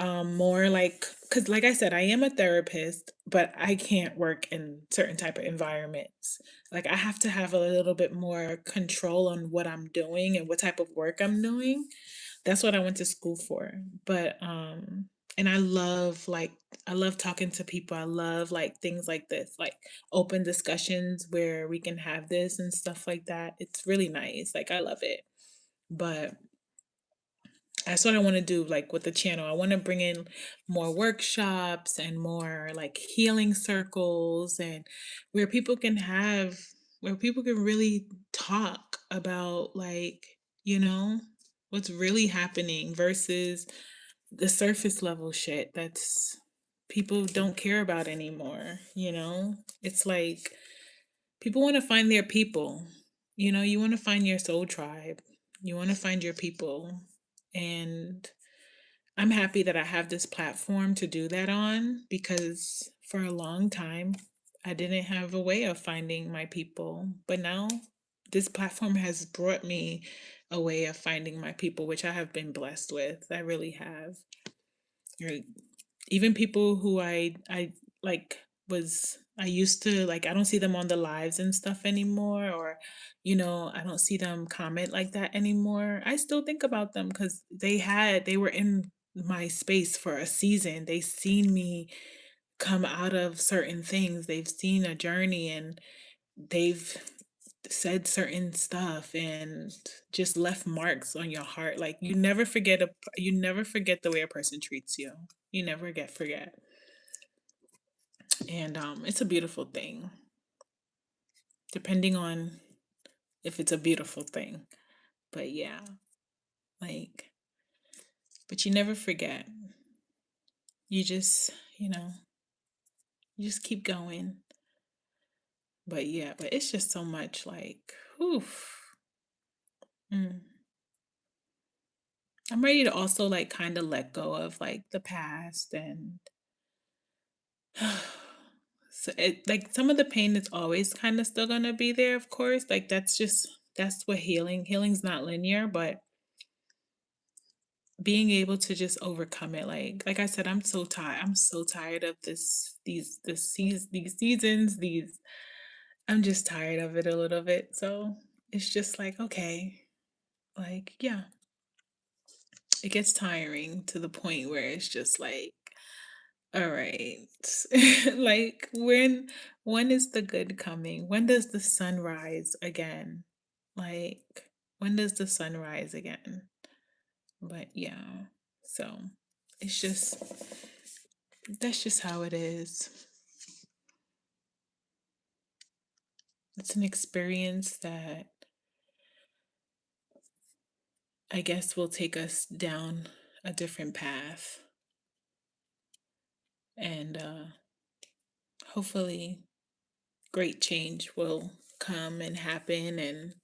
more like because like I said, I am a therapist, but I can't work in certain type of environments. Like I have to have a little bit more control on what I'm doing and what type of work I'm doing. That's what I went to school for. But and I love talking to people. I love like things like this, like open discussions where we can have this and stuff like that. It's really nice. Like I love it. But that's what I want to do like with the channel. I want to bring in more workshops and more like healing circles and where people can have where people can really talk about like, you know, what's really happening versus the surface level shit that's people don't care about anymore, you know? It's like people want to find their people. You know, you want to find your soul tribe. You want to find your people. And I'm happy that I have this platform to do that on because for a long time I didn't have a way of finding my people. But now this platform has brought me a way of finding my people, which I have been blessed with. I really have. You're- Even people who I like was I used to like I don't see them on the lives and stuff anymore or you know I don't see them comment like that anymore. I still think about them cuz they were in my space for a season. They seen me come out of certain things. They've seen a journey and they've said certain stuff and just left marks on your heart. Like you never forget the way a person treats you. You never forget. And it's a beautiful thing. depending on if it's a beautiful thing. But yeah, like, but you never forget. You just, you know, you just keep going. But yeah, but it's just so much like, whew. Mm. I'm ready to also like kind of let go of like the past and so it like some of the pain is always kind of still gonna be there, of course. Like that's what healing's not linear, but being able to just overcome it, like I said, I'm so tired of these seasons, these I'm just tired of it a little bit. So it's just like, okay, like, yeah, it gets tiring to the point where it's just like, all right. Like when is the good coming? When does the sun rise again? Like when does the sun rise again? But yeah. So it's just that's just how it is. It's an experience that I guess will take us down a different path and hopefully great change will come and happen and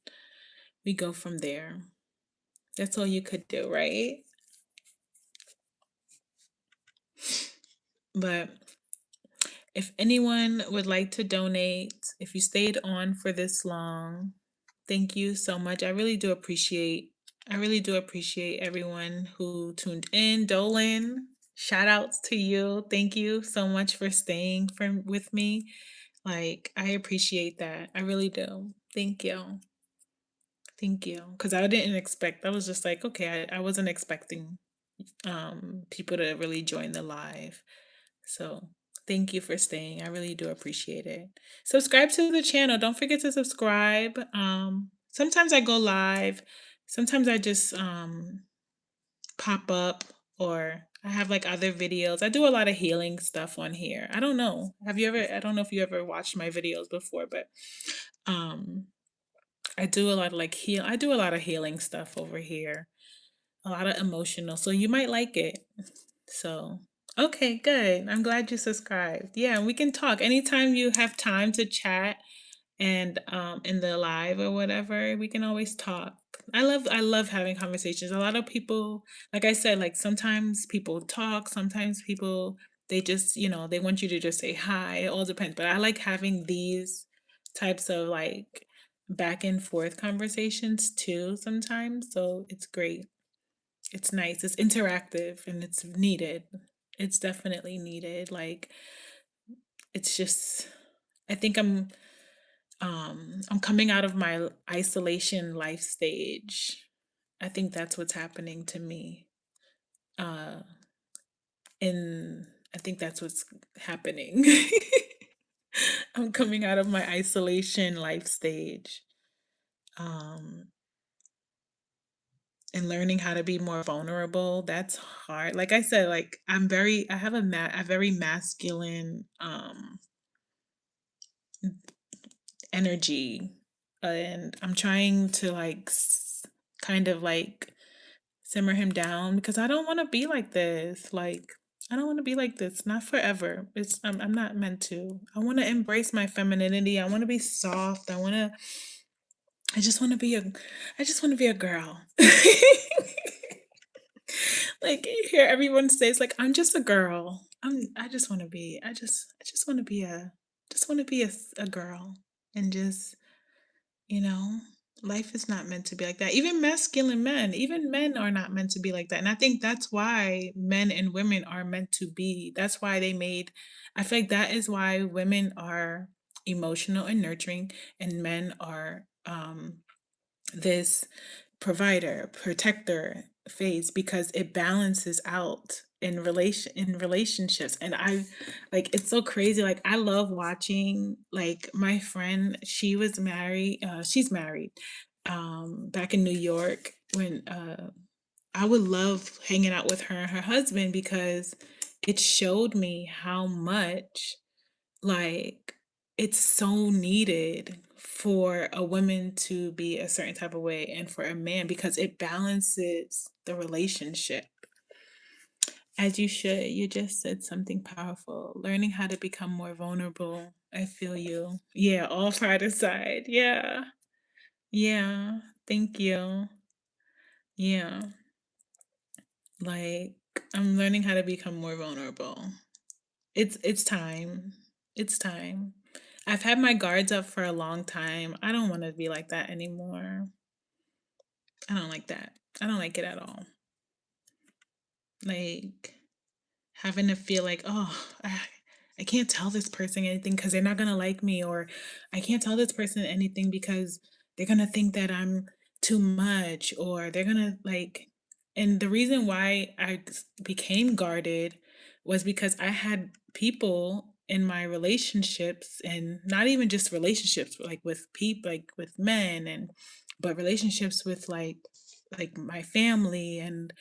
we go from there. That's all you could do, right? But if anyone would like to donate, if you stayed on for this long, thank you so much. I really do appreciate everyone who tuned in. Dolan, shout outs to you. Thank you so much for staying with me. Like I appreciate that. I really do. Thank you. Thank you. Because I didn't expect, I was just like, okay, I wasn't expecting people to really join the live. So thank you for staying. I really do appreciate it. Subscribe to the channel. Don't forget to subscribe. Sometimes I go live. Sometimes I just pop up or I have like other videos. I do a lot of healing stuff on here. I don't know. I don't know if you ever watched my videos before, but um I do a lot of I do a lot of healing stuff over here. A lot of emotional. So you might like it. So, okay, good. I'm glad you subscribed. Yeah, we can talk anytime you have time to chat and in the live or whatever, we can always talk. I love having conversations. A lot of people, like I said, like sometimes people talk, sometimes people they just, they want you to just say hi. It all depends. But I like having these types of like back and forth conversations too sometimes. So it's great. It's nice. It's interactive and it's needed. It's definitely needed. Like it's just I think I'm coming out of my isolation life stage. I think that's what's happening to me. Uh and I think that's what's happening. I'm coming out of my isolation life stage. Um and learning how to be more vulnerable, that's hard. Like I said, like I have a very masculine energy, and I'm trying to like kind of like simmer him down because I don't want to be like this. Like I don't want to be like this, not forever. I'm not meant to. I want to embrace my femininity. I want to be soft. I just want to be a I just want to be a girl. Like you hear everyone say it's like I'm just a girl. I just want to be I just want to be a girl and just, you know, life is not meant to be like that. Even masculine men, even men are not meant to be like that. And I think that's why men and women are meant to be. That's why I feel like that is why women are emotional and nurturing and men are this provider, protector phase because it balances out in relationships. And I like it's so crazy. Like I love watching like my friend, she's married back in New York when I would love hanging out with her and her husband because it showed me how much like it's so needed for a woman to be a certain type of way and for a man because it balances the relationship. As you should. You just said something powerful. Learning how to become more vulnerable. I feel you. Yeah, all pride aside. Yeah. Yeah. Thank you. Yeah. Like I'm learning how to become more vulnerable. It's time. It's time. I've had my guards up for a long time. I don't want to be like that anymore. I don't like that. I don't like it at all. Like having to feel like, oh, I can't tell this person anything because they're not gonna like me, or I can't tell this person anything because they're gonna think that I'm too much, or they're gonna like. And the reason why became guarded was because I had people in my relationships, and not even just relationships, but like with people, like with men, and but relationships with like my family and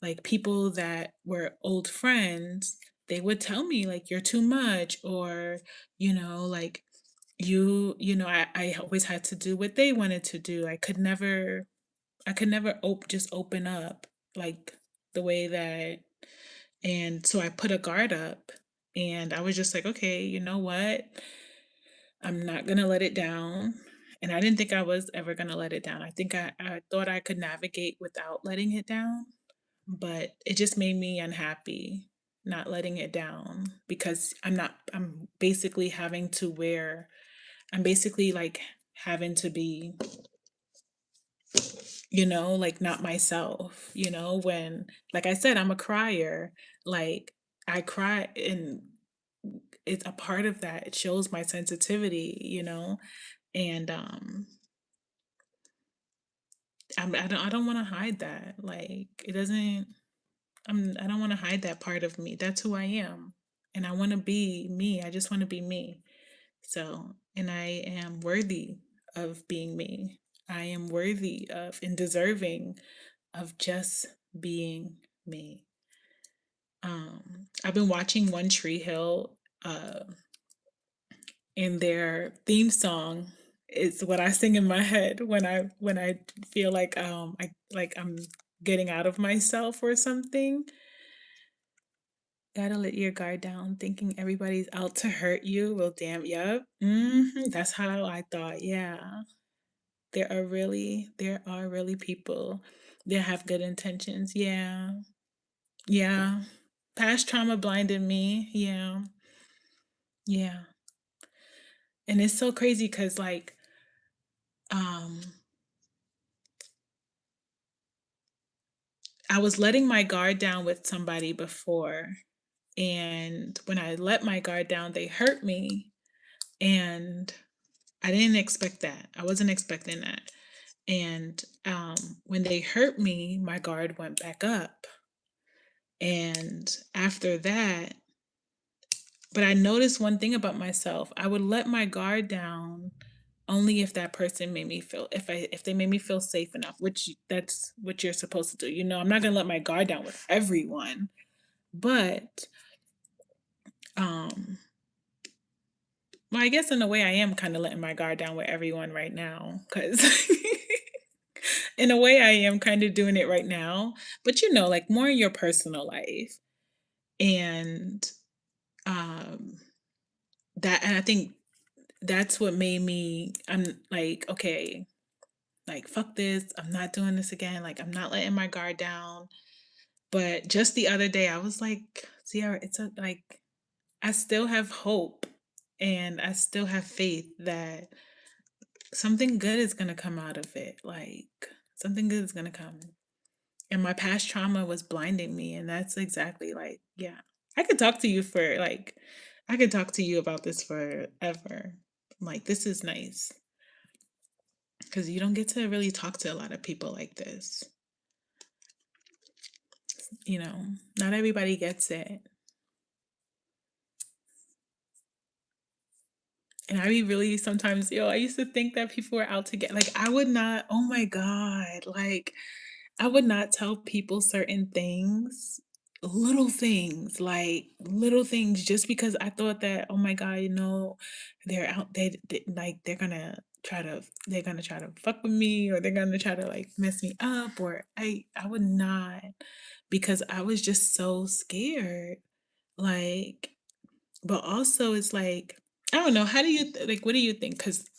like people that were old friends, they would tell me like you're too much, or like I always had to do what they wanted to do. I could never just open up like the way that. And so I put a guard up, and I was just like, okay, you know what, I'm not gonna let it down. And I didn't think I was ever gonna let it down. I thought I could navigate without letting it down, but it just made me unhappy not letting it down because I'm basically I'm basically like having to be, like not myself, when, like I said, I'm a crier. Like I cry, and it's a part of that. It shows my sensitivity, and I don't want to hide that. Like it doesn't I don't want to hide that part of me. That's who I am. And I want to be me. I just want to be me. So, and I am worthy of being me. I am worthy of and deserving of just being me. I've been watching One Tree Hill, and their theme song is what I sing in my head when I feel like I'm getting out of myself or something. Gotta let your guard down, thinking everybody's out to hurt you. Well, damn, yep. That's how I thought. Yeah. There are really people that have good intentions. Yeah. Yeah. Past trauma blinded me. Yeah. Yeah. And it's so crazy because um I was letting my guard down with somebody before. And when I let my guard down, they hurt me. And I didn't expect that. I wasn't expecting that. And when they hurt me, my guard went back up. And after that, but I noticed one thing about myself. I would let my guard down only if that person made me feel if they made me feel safe enough, which that's what you're supposed to do. I'm not gonna let my guard down with everyone, but um well, I guess in a way I am kind of letting my guard down with everyone right now because in a way I am kind of doing it right now, but like more in your personal life. And um and I think that's what made me I'm like, okay, like fuck this. I'm not doing this again. Like I'm not letting my guard down. But just the other day I was like, Sierra, like I still have hope, and I still have faith that something good is going to come out of it. Like something good is going to come. And my past trauma was blinding me, and that's exactly like, yeah. I could talk to you for like I could talk to you about this forever. Like this is nice because you don't get to really talk to a lot of people like this. You know, not everybody gets it. And I be really sometimes, I used to think that people were out to get, like, I would not, oh my God, like, I would not tell people certain things, little things, just because I thought that, oh my God, they're out, like, they're gonna they're gonna try to fuck with me, or they're gonna try to like mess me up, or I would not, because I was just so scared. Like, but also it's like, I don't know, how do you like, what do you think? Because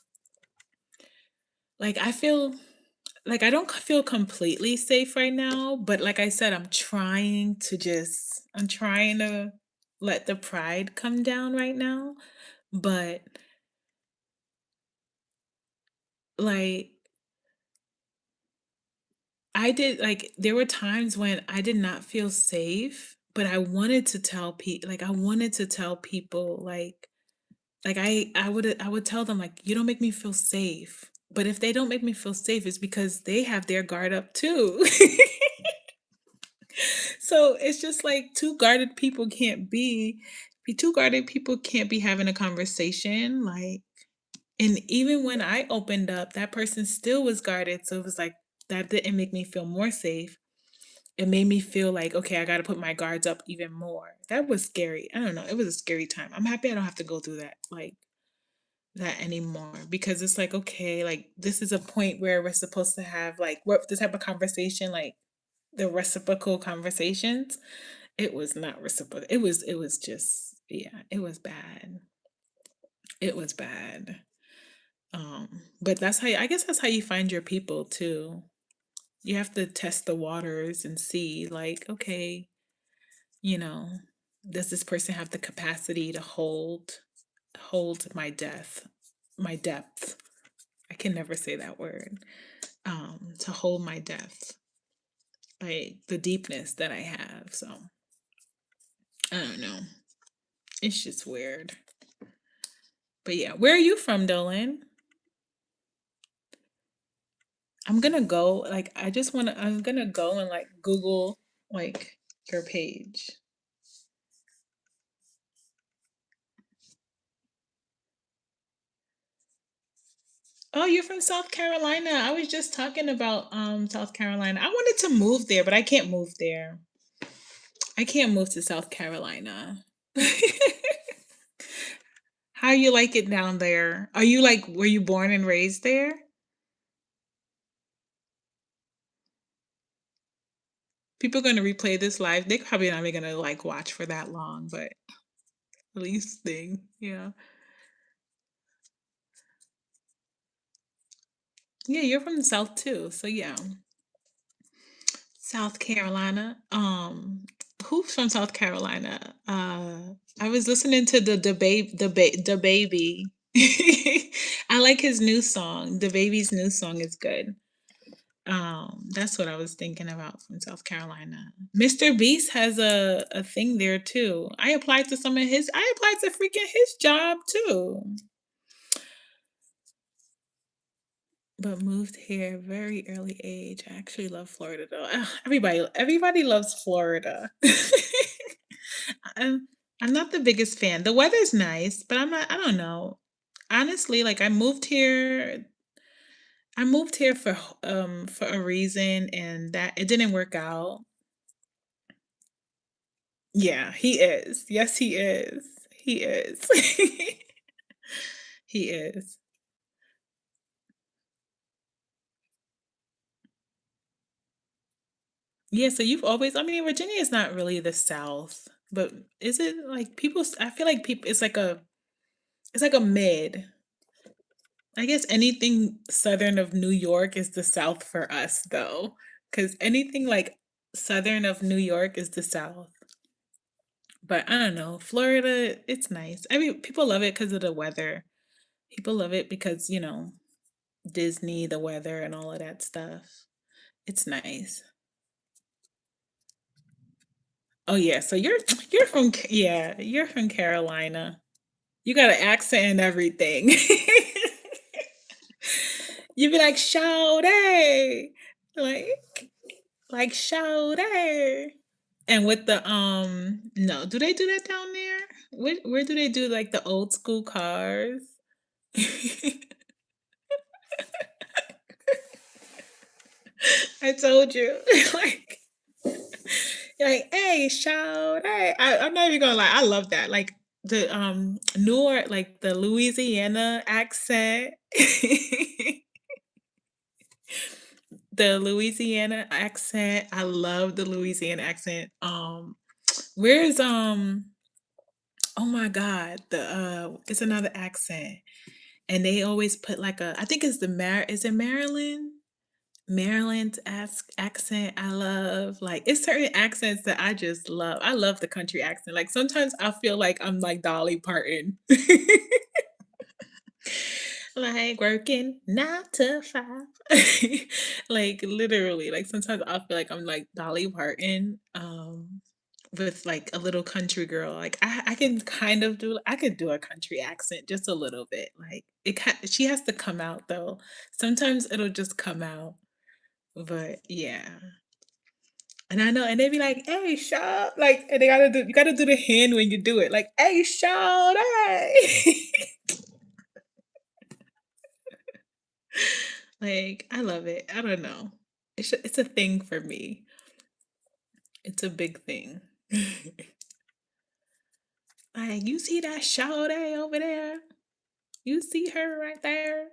like I feel like I don't feel completely safe right now, but like I said, I'm trying to let the pride come down right now. But like there were times when I did not feel safe, but I wanted to tell people I would tell them like, you don't make me feel safe. But if they don't make me feel safe, it's because they have their guard up too. So it's just like two guarded people can't be having a conversation. Like, and even when I opened up, that person still was guarded. So it was like that didn't make me feel more safe. It made me feel like, okay, I got to put my guards up even more. That was scary. I don't know. It was a scary time. I'm happy I don't have to go through that anymore, because it's like, okay, like this is a point where we're supposed to have like what the type of conversation, like the reciprocal conversations. It was not reciprocal. It was just, yeah, it was bad. It was bad. But I guess that's how you find your people too. You have to test the waters and see like, okay, you know, does this person have the capacity to hold my depth. I can never say that word. To hold my depth, like the deepness that I have. So I don't know. It's just weird. But yeah, where are you from, Dolan? I'm gonna go and like Google like your page. Oh, you're from South Carolina. I was just talking about South Carolina. I wanted to move there, but I can't move there. I can't move to South Carolina. How you like it down there? Were you born and raised there? People gonna replay this live. They probably not even gonna like watch for that long, but at least thing, yeah. Yeah, you're from the South too. So yeah. South Carolina. Who's from South Carolina? I was listening to the baby. I like his new song. The baby's new song is good. That's what I was thinking about from South Carolina. Mr. Beast has a thing there too. I applied to freaking his job too. But moved here very early age. I actually love Florida though. Everybody loves Florida. I'm, I'm not the biggest fan. The weather's nice, but I don't know. Honestly, like I moved here for a reason, and that it didn't work out. Yeah, he is. Yes, he is. He is. He is. Yeah, so I mean, Virginia is not really the South, but is it like I feel like people, it's like a mid. I guess anything southern of New York is the South for us, though, because anything like southern of New York is the South. But I don't know, Florida, it's nice. I mean, people love it because of the weather. People love it because, Disney, the weather, and all of that stuff. It's nice. Oh yeah, so you're from Carolina. You got an accent and everything. You be like "Shawty," like "Shawty," and with the no, do they do that down there? Where do they do like the old school cars? I told you, like you're like, "Hey, Shawty." I'm not even gonna lie, I love that. Like the like the Louisiana accent. The Louisiana accent, I love the Louisiana accent. Where's oh my god, the it's another accent. And they always put like a I think it's is it Maryland? Maryland's accent I love. Like it's certain accents that I just love. I love the country accent. Like sometimes I feel like I'm like Dolly Parton. Like working 9 to 5. Like literally, like sometimes I feel like I'm like Dolly Parton, with like a little country girl. Like I can kind of do I could do a country accent just a little bit. Like she has to come out though. Sometimes it'll just come out. But yeah. And I know, and they be like, "Hey, Shaw," like, and they gotta do you gotta do the hand when you do it, like, "Hey, Shaw, hey." Like, I love it. I don't know. It's a thing for me. It's a big thing. Like, you see that Sade over there? You see her right there?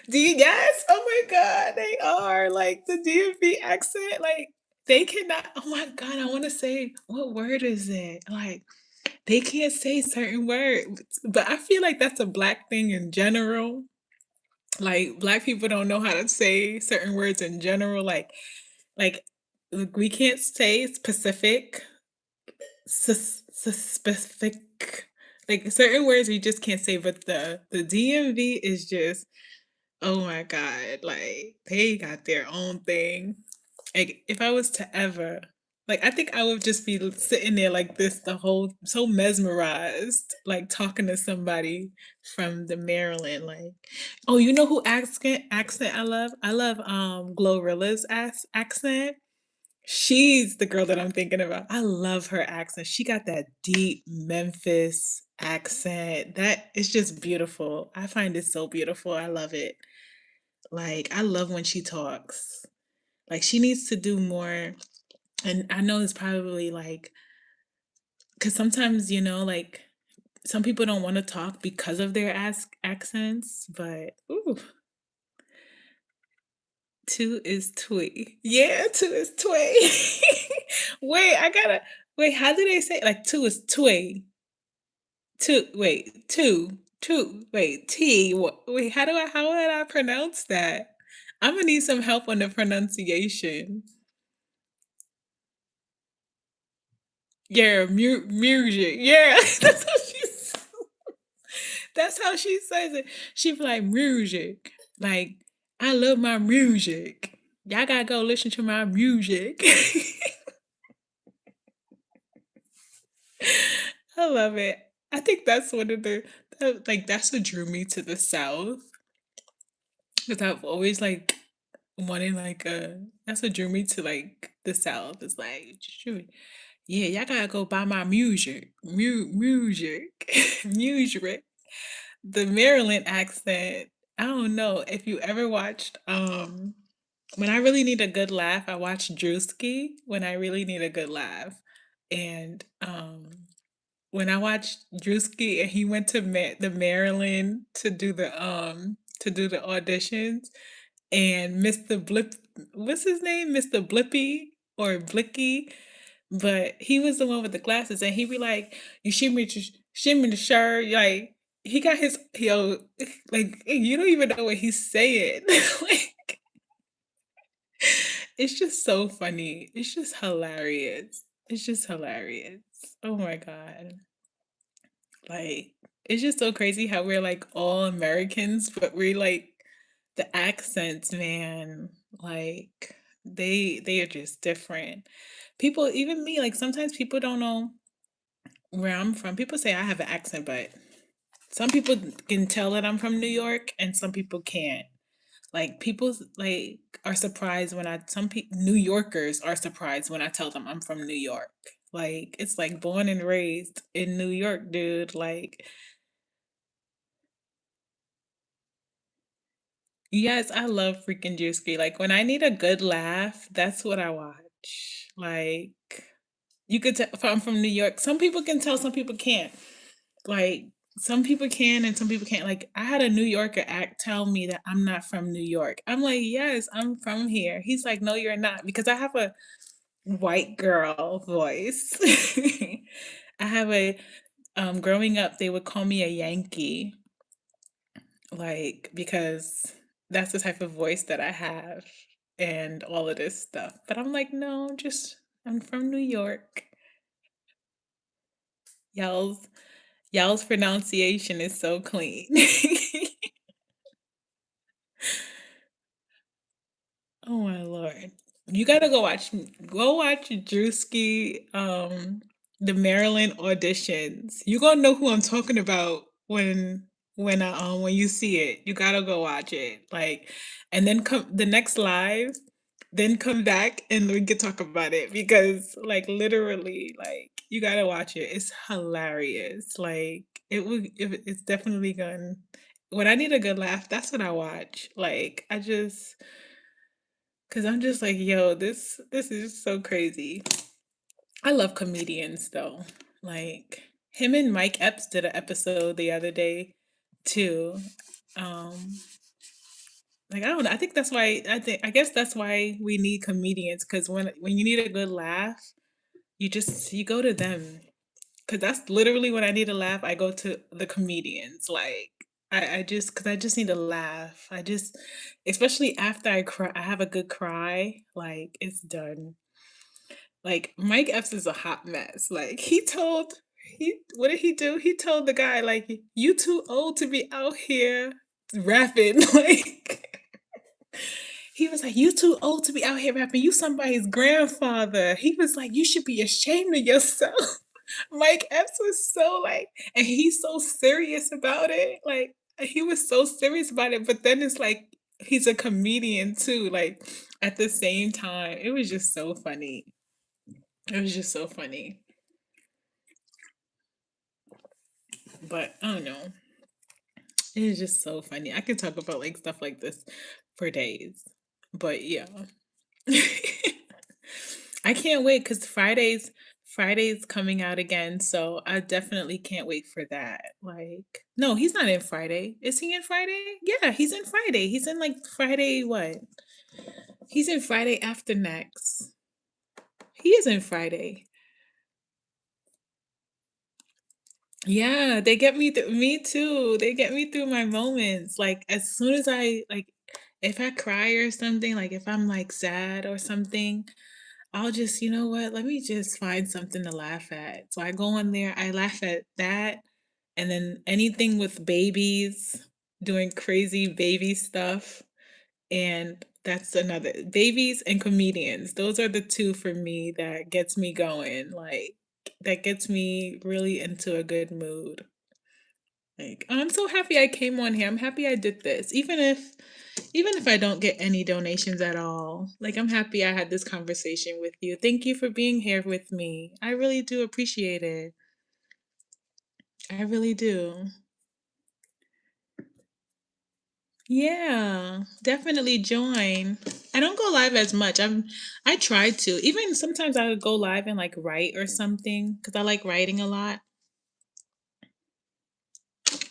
Do you yes? Oh my god, they are like the DMV accent. Like they cannot. Oh my god, I want to say what word is it? Like they can't say certain words, but I feel like that's a black thing in general. Like black people don't know how to say certain words in general. Like we can't say specific, specific. Like certain words we just can't say, but the DMV is just oh my god, like they got their own thing. Like if I was to ever like I think I would just be sitting there like this the whole so mesmerized, like talking to somebody from the Maryland, like oh, you know who accent I love? I love Glorilla's accent. She's the girl that I'm thinking about. I love her accent. She got that deep Memphis accent. That is just beautiful. I find it so beautiful. I love it. Like, I love when she talks. Like, she needs to do more. And I know it's probably like, because sometimes, like, some people don't want to talk because of their accents, but ooh, two is twee. Yeah, two is twee. Wait, wait, how do they say like two is twee? Wait, T. Wait, how would I pronounce that? I'm gonna need some help on the pronunciation. Yeah, music. Yeah, that's how she says it. She be like music. Like, I love my music. Y'all gotta go listen to my music. I love it. I think that's one of like that's what drew me to the South. Because I've always like wanted like that's what drew me to like the South. It's like shoot, yeah, y'all gotta go buy my music, music, music. The Maryland accent. I don't know if you ever watched. When I really need a good laugh, I watch Drewski. When I really need a good laugh, and when I watched Drewski and he went to the Maryland to do the auditions and Mr. Blip what's his name? Mr. Blippy or Blicky, but he was the one with the glasses and he be like, "You shimmy the shirt," like he got his like you don't even know what he's saying. Like it's just so funny. It's just hilarious. It's just hilarious. Oh my god. Like, it's just so crazy how we're like all Americans, but we're like the accents, man. Like they are just different. People, even me, like sometimes people don't know where I'm from. People say I have an accent, but some people can tell that I'm from New York and some people can't. Like people like are surprised when some New Yorkers are surprised when I tell them I'm from New York. Like it's like born and raised in New York, dude. Like yes, I love freaking Juicy. Like when I need a good laugh, that's what I watch. Like you could tell if I'm from New York. Some people can tell, some people can't. Like some people can and some people can't. Like, I had a New Yorker act tell me that I'm not from New York. I'm like, "Yes, I'm from here." He's like, "No, you're not," because I have a white girl voice. I have a growing up, they would call me a Yankee, like, because that's the type of voice that I have and all of this stuff. But I'm like, "No, I'm from New York." Y'all's y'all's pronunciation is so clean. Oh my lord. You gotta go watch Drewski, the Maryland auditions. You gonna know who I'm talking about when you see it. You gotta go watch it. Like, and then come the next live, then come back and we could talk about it because like literally, like you gotta watch it. It's hilarious. Like it's definitely gonna when I need a good laugh, that's what I watch. Like I just 'cause I'm just like, "Yo, this is so crazy." I love comedians though. Like him and Mike Epps did an episode the other day too. Um, like I don't know. I guess that's why we need comedians because when you need a good laugh, you go to them. Cause that's literally when I need a laugh, I go to the comedians. Like cause I just need a laugh. Especially after I cry, I have a good cry, like it's done. Like Mike Epps is a hot mess. Like what did he do? He told the guy, like, you too old to be out here rapping. Like he was like, you too old to be out here rapping. You somebody's grandfather. He was like, you should be ashamed of yourself. Mike Epps was so like, and he's so serious about it. Like, he was so serious about it. But then it's like, he's a comedian too. Like, at the same time, it was just so funny. It was just so funny. But I don't know. It is just so funny. I could talk about like stuff like this for days. But yeah. I can't wait because Friday's coming out again, so I definitely can't wait for that. Like, no, he's not in Friday. Is he in Friday? Yeah, he's in Friday. He's in like Friday what? He's in Friday after next. He is in Friday. Yeah, they get me too. They get me through my moments. Like as soon as if I cry or something, like if I'm like sad or something, I'll just, you know what? Let me just find something to laugh at. So I go on there, I laugh at that, and then anything with babies, doing crazy baby stuff, and that's another babies and comedians. Those are the 2 for me that gets me going, like, that gets me really into a good mood. Like, I'm so happy I came on here. I'm happy I did this. Even if I don't get any donations at all. Like I'm happy I had this conversation with you. Thank you for being here with me. I really do appreciate it. I really do. Yeah, definitely join. I don't go live as much. I try to. Even sometimes I would go live and like write or something because I like writing a lot.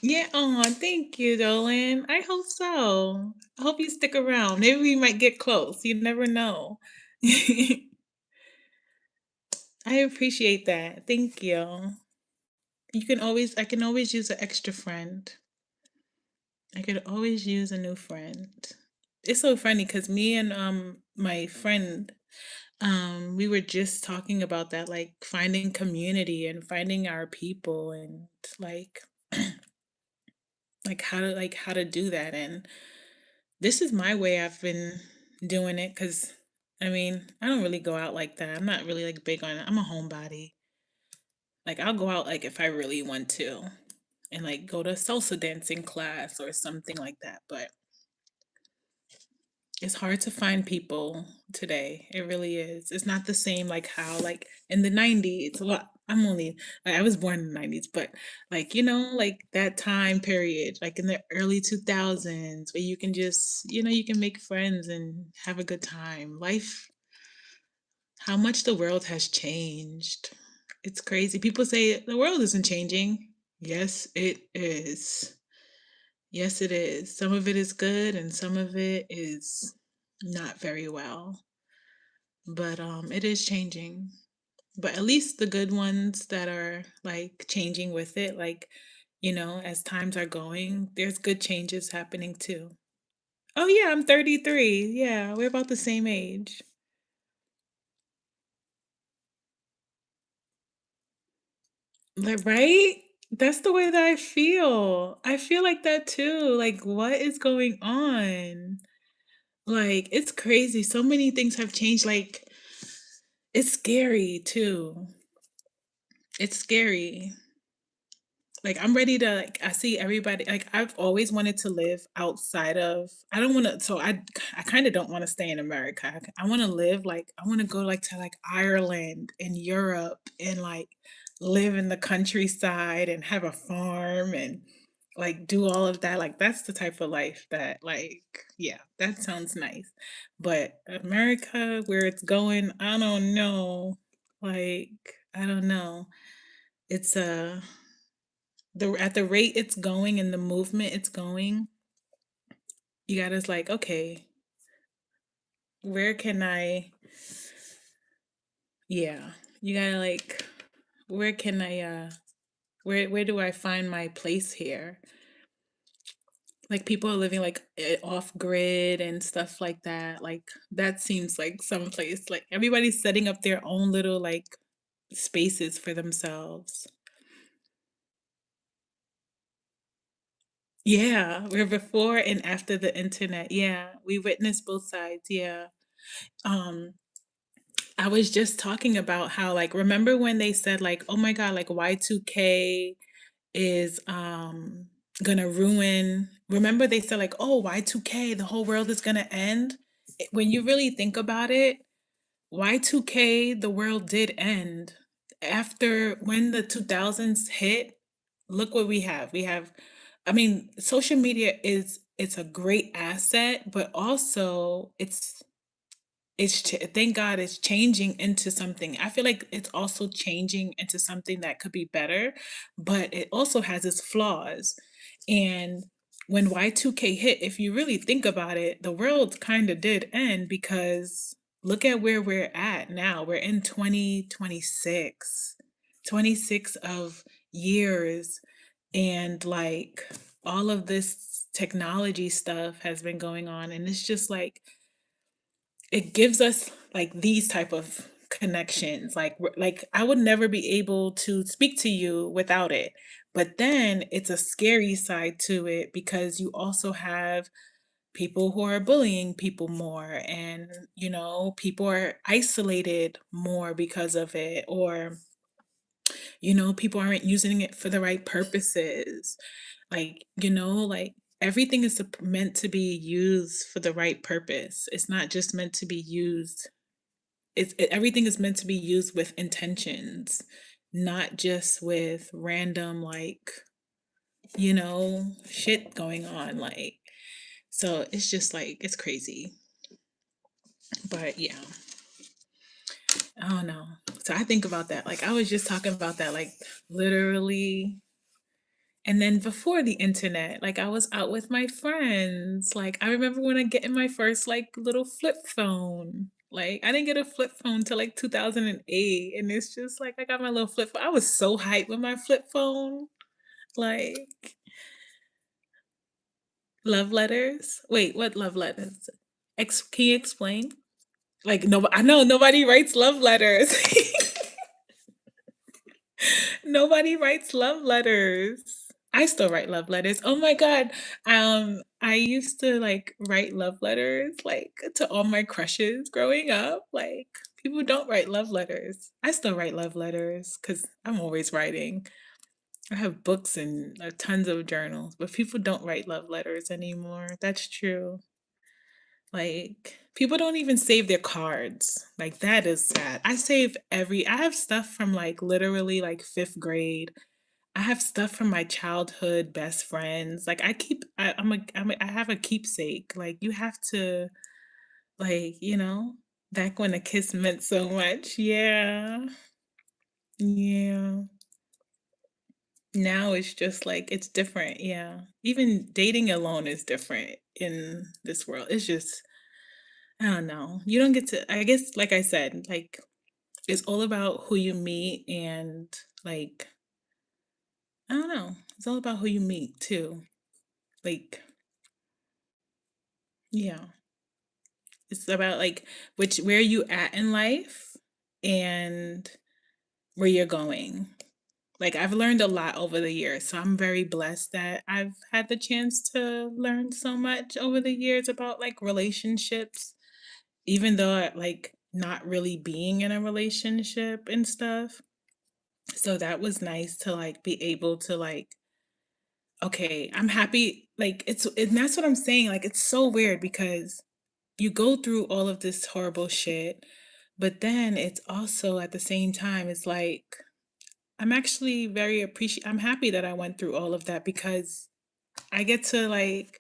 Yeah, oh, thank you, Dolan. I hope so. I hope you stick around. Maybe we might get close. You never know. I appreciate that. Thank you. I can always use an extra friend. I could always use a new friend. It's so funny because me and my friend we were just talking about that, like finding community and finding our people and like how to do that. And this is my way I've been doing it because I mean, I don't really go out like that. I'm not really like big on it. I'm a homebody. Like I'll go out like if I really want to and like go to salsa dancing class or something like that. But it's hard to find people today. It really is. It's not the same like how like in the 90s. Well, I was born in the 90s, but like like that time period, like in the early 2000s where you can just, you can make friends and have a good time. How much the world has changed. It's crazy. People say the world isn't changing. Yes, it is. Yes, it is. Some of it is good and some of it is not very well. But it is changing. But at least the good ones that are like changing with it, like, as times are going, there's good changes happening too. Oh yeah, I'm 33. Yeah, we're about the same age. Like, right? That's the way that I feel. I feel like that too. Like, what is going on? Like, it's crazy. So many things have changed. Like, it's scary too. It's scary. Like, I'm ready to like I see everybody like, I've always wanted to live outside of I don't wanna so I kinda don't wanna stay in America. I wanna live, like I wanna go, like, to, like, Ireland and Europe and, like, live in the countryside and have a farm and, like, do all of that, like, that's the type of life that, like yeah, that sounds nice. But America, where it's going, I don't know. Like, I don't know. It's, the at the rate it's going and the movement it's going, you gotta like, okay, where can I yeah, you gotta like, where can I where do I find my place here? Like people are living like off grid and stuff like that. Like that seems like someplace like everybody's setting up their own little like spaces for themselves. Yeah, we're before and after the internet. Yeah, we witnessed both sides. Yeah. Um I was just talking about how, like, remember when they said, like, "Oh my god, like, Y2K is, gonna ruin" remember they said, like, "Oh, Y2K, the whole world is gonna end?" When you really think about it, Y2K, the world did end. After when the 2000s hit, look what we have. We have I mean, social media is it's a great asset, but also thank God it's changing into something. I feel like it's also changing into something that could be better, but it also has its flaws. And when Y2K hit, if you really think about it, the world kind of did end because look at where we're at now. We're in 2026, 26 of years, and like all of this technology stuff has been going on. And it's just like, it gives us like these type of connections like I would never be able to speak to you without it, but then it's a scary side to it because you also have people who are bullying people more, and people are isolated more because of it, or people aren't using it for the right purposes, like everything is meant to be used for the right purpose. It's not just meant to be used everything is meant to be used with intentions, not just with random shit going on. Like, so it's just like it's crazy. But yeah, I don't know. So I think about that. Like I was just talking about that, like literally. And then before the internet, like I was out with my friends. Like I remember when I getting my first like little flip phone. Like I didn't get a flip phone till like 2008. And it's just like I got my little flip phone. I was so hyped with my flip phone. Like love letters. Wait, what love letters? Can you explain? Like no, I know nobody writes love letters. Nobody writes love letters. I still write love letters. Oh my god. I used to like write love letters like to all my crushes growing up. Like people don't write love letters. I still write love letters cuz I'm always writing. I have books and tons of journals, but people don't write love letters anymore. That's true. Like people don't even save their cards. Like that is sad. I have stuff from like literally like 5th grade. I have stuff from my childhood best friends. Like I have a keepsake. Like you have to back when a kiss meant so much. Yeah. Yeah. Now it's just like it's different, yeah. Even dating alone is different in this world. It's just I don't know. You don't get to I guess like I said, like it's all about who you meet and like I don't know. It's all about who you meet too. Like yeah. It's about like which where you at in life and where you're going. Like I've learned a lot over the years, so I'm very blessed that I've had the chance to learn so much over the years about like relationships, even though like not really being in a relationship and stuff. So that was nice to like be able to like, okay, I'm happy. Like and that's what I'm saying. Like it's so weird because you go through all of this horrible shit, but then it's also at the same time, it's like I'm actually I'm happy that I went through all of that because I get to like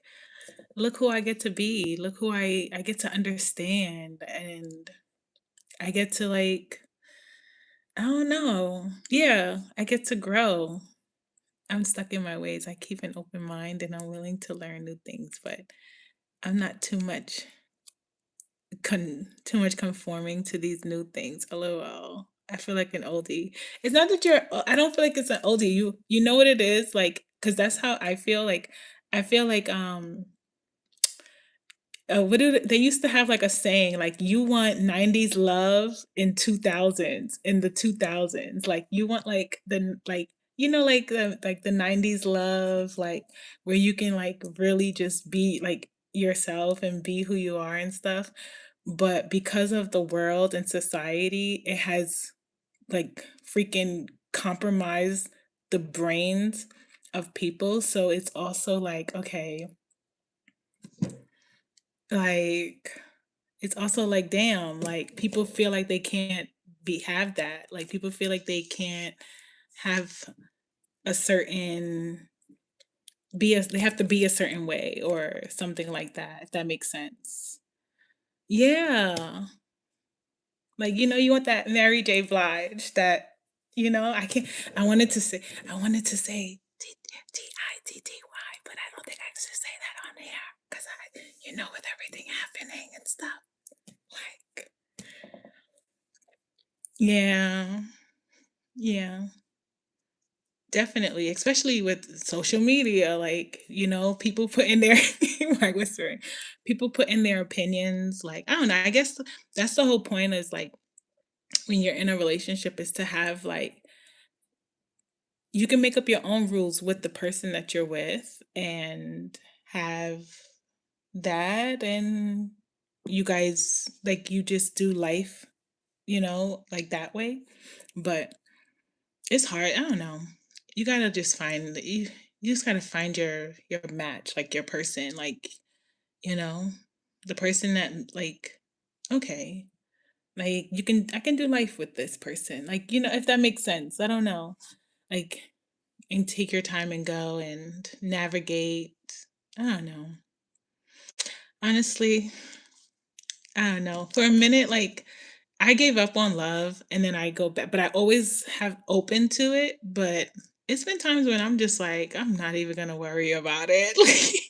look who I get to be, look who I get to understand and I get to like I don't know. Yeah, I get to grow. I'm stuck in my ways. I keep an open mind and I'm willing to learn new things, but I'm not too much conforming to these new things. LOL. I feel like an oldie. It's not that I don't feel like it's an oldie. You know what it is? Like, cause that's how I feel. Like I feel like what do they used to have like a saying like you want 90s love in the 2000s like you want like the like like the 90s love like where you can like really just be like yourself and be who you are and stuff but because of the world and society it has like freaking compromised the brains of people so it's also like okay like it's also like, damn, like people feel like they can't have that. Like people feel like they can't have a certain they have to be a certain way or something like that, if that makes sense. Yeah. Like, you want that Mary J. Blige that, I can't I wanted to say Titti, but I don't think I should say that on air because with everything happening and stuff. Like, yeah. Yeah, definitely, especially with social media, like, people put in their like whispering, people put in their opinions, like, I don't know, I guess that's the whole point is like when you're in a relationship is to have like you can make up your own rules with the person that you're with and have that and you guys like you just do life, like that way. But it's hard. I don't know. You gotta just find you just gotta find your match, like your person, like, you know, the person that like, okay, like I can do life with this person. Like, if that makes sense. I don't know. Like and take your time and go and navigate. I don't know. Honestly, I don't know. For a minute, like I gave up on love and then I go back, but I always have open to it. But it's been times when I'm just like, I'm not even gonna worry about it.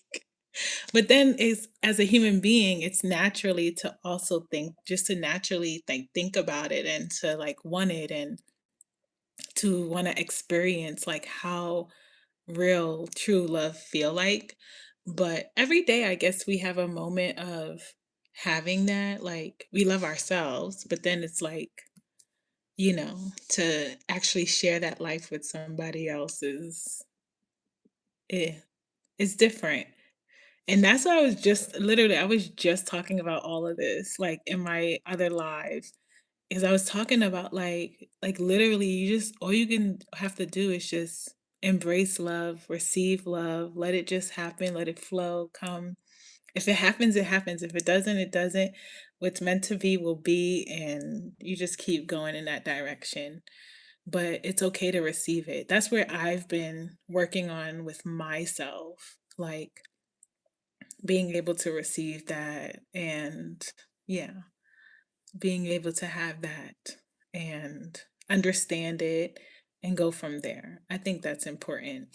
But then it's as a human being, it's naturally to also just to naturally think about it and to like want it and to want to experience like how real true love feel like. But every day I guess we have a moment of having that. Like we love ourselves, but then it's like to actually share that life with somebody else eh, it's different. And that's what I was just talking about all of this, like in my other lives. Because I was talking about like literally you just all you can have to do is just embrace love, receive love, let it just happen, let it flow, come. If it happens, it happens. If it doesn't, it doesn't. What's meant to be will be, and you just keep going in that direction. But it's okay to receive it. That's where I've been working on with myself, like being able to receive that and yeah, being able to have that and understand it and go from there. I think that's important.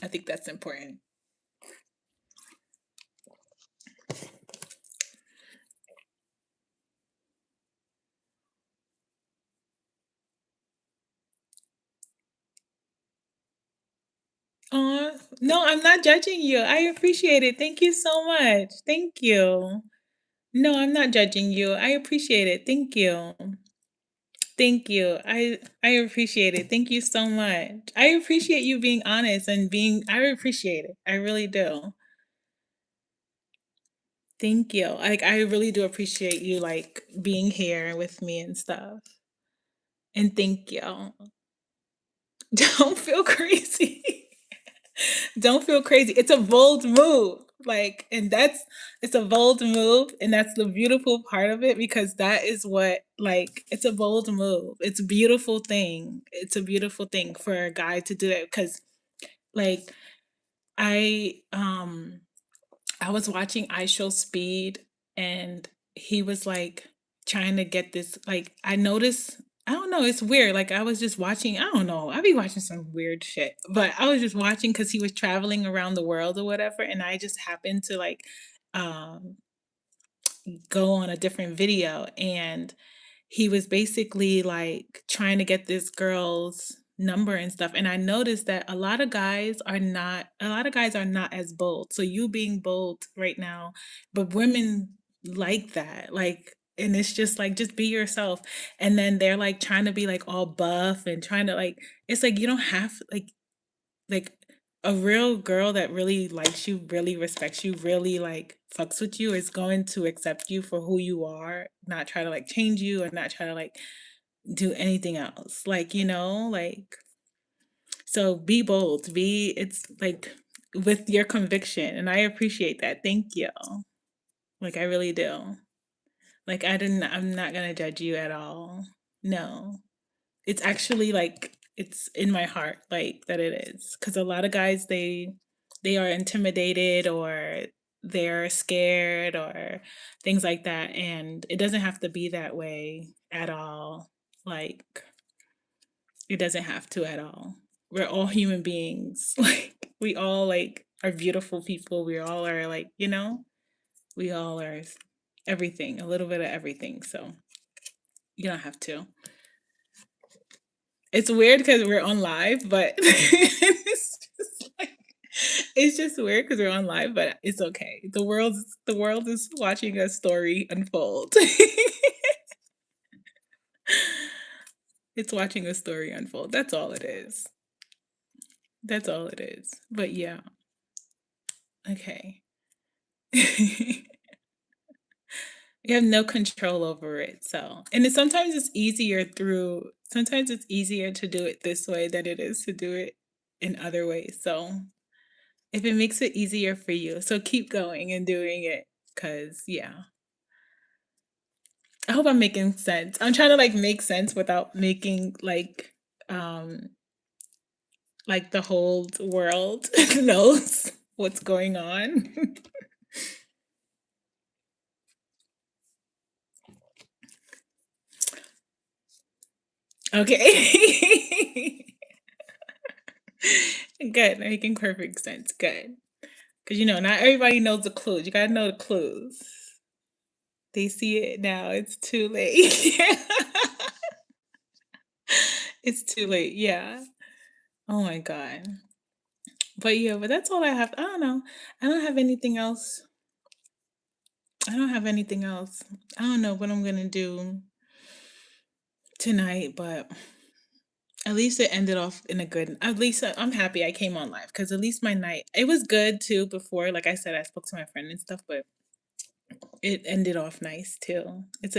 I think that's important. Oh, no, I'm not judging you. I appreciate it. Thank you so much. Thank you. No, I'm not judging you. I appreciate it. Thank you. Thank you. I appreciate it. Thank you so much. I appreciate you being honest and being I appreciate it. I really do. Thank you. Like I really do appreciate you like being here with me and stuff. And thank you. Don't feel crazy. Don't feel crazy. It's a bold move. Like, and it's a bold move. And that's the beautiful part of it because that is what, like, it's a bold move. It's a beautiful thing. It's a beautiful thing for a guy to do that because, like, I, um, I was watching I Show Speed and he was like trying to get this like I noticed I don't know, it's weird. Like I was just watching, I don't know. I be watching some weird shit. But I was just watching cuz he was traveling around the world or whatever and I just happened to like um go on a different video and he was basically like trying to get this girl's number and stuff and I noticed that a lot of guys are not as bold. So you being bold right now, but women like that. Like and it's just like just be yourself. And then they're like trying to be like all buff and trying to like it's like you don't have like a real girl that really likes you, really respects you, really like fucks with you is going to accept you for who you are, not try to like change you or not try to like do anything else. Like, like so be bold. It's like with your conviction and I appreciate that. Thank you. Like I really do. Like I'm not going to judge you at all. No. It's actually like it's in my heart like that it is cuz a lot of guys they are intimidated or they're scared or things like that and it doesn't have to be that way at all. Like it doesn't have to at all. We're all human beings. Like we all like are beautiful people. We all are like, we all are everything, a little bit of everything. So you don't have to. It's weird because we're on live, but it's just weird because we're on live, but it's okay. The world is watching a story unfold. It's watching a story unfold. That's all it is. That's all it is. But yeah, okay. You have no control over it. So, and sometimes it's easier to do it this way than it is to do it in other ways. So, if it makes it easier for you, so keep going and doing it cuz yeah. I hope I'm making sense. I'm trying to like make sense without making um like the whole world knows what's going on. Okay. Good. Making perfect sense. Good. Because, not everybody knows the clues. You got to know the clues. They see it now. It's too late. It's too late. Yeah. Oh my God. But yeah, but that's all I have. I don't know. I don't have anything else. I don't have anything else. I don't know what I'm going to do tonight, but at least it ended off in a good. At least I'm happy I came on live because at least my night it was good too. Before, like I said, I spoke to my friend and stuff, but it ended off nice too. It's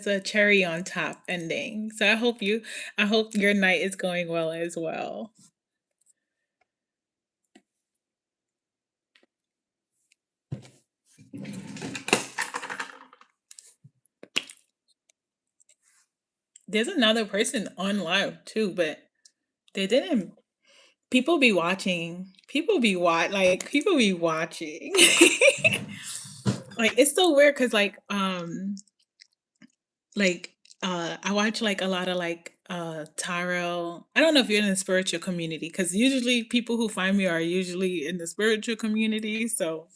a cherry on top ending. So I hope your night is going well as well. There's another person on live too, but they didn't. People be watching. People be watching. Like it's so weird because like I watch like a lot of like tarot. I don't know if you're in the spiritual community, because usually people who find me are usually in the spiritual community. So,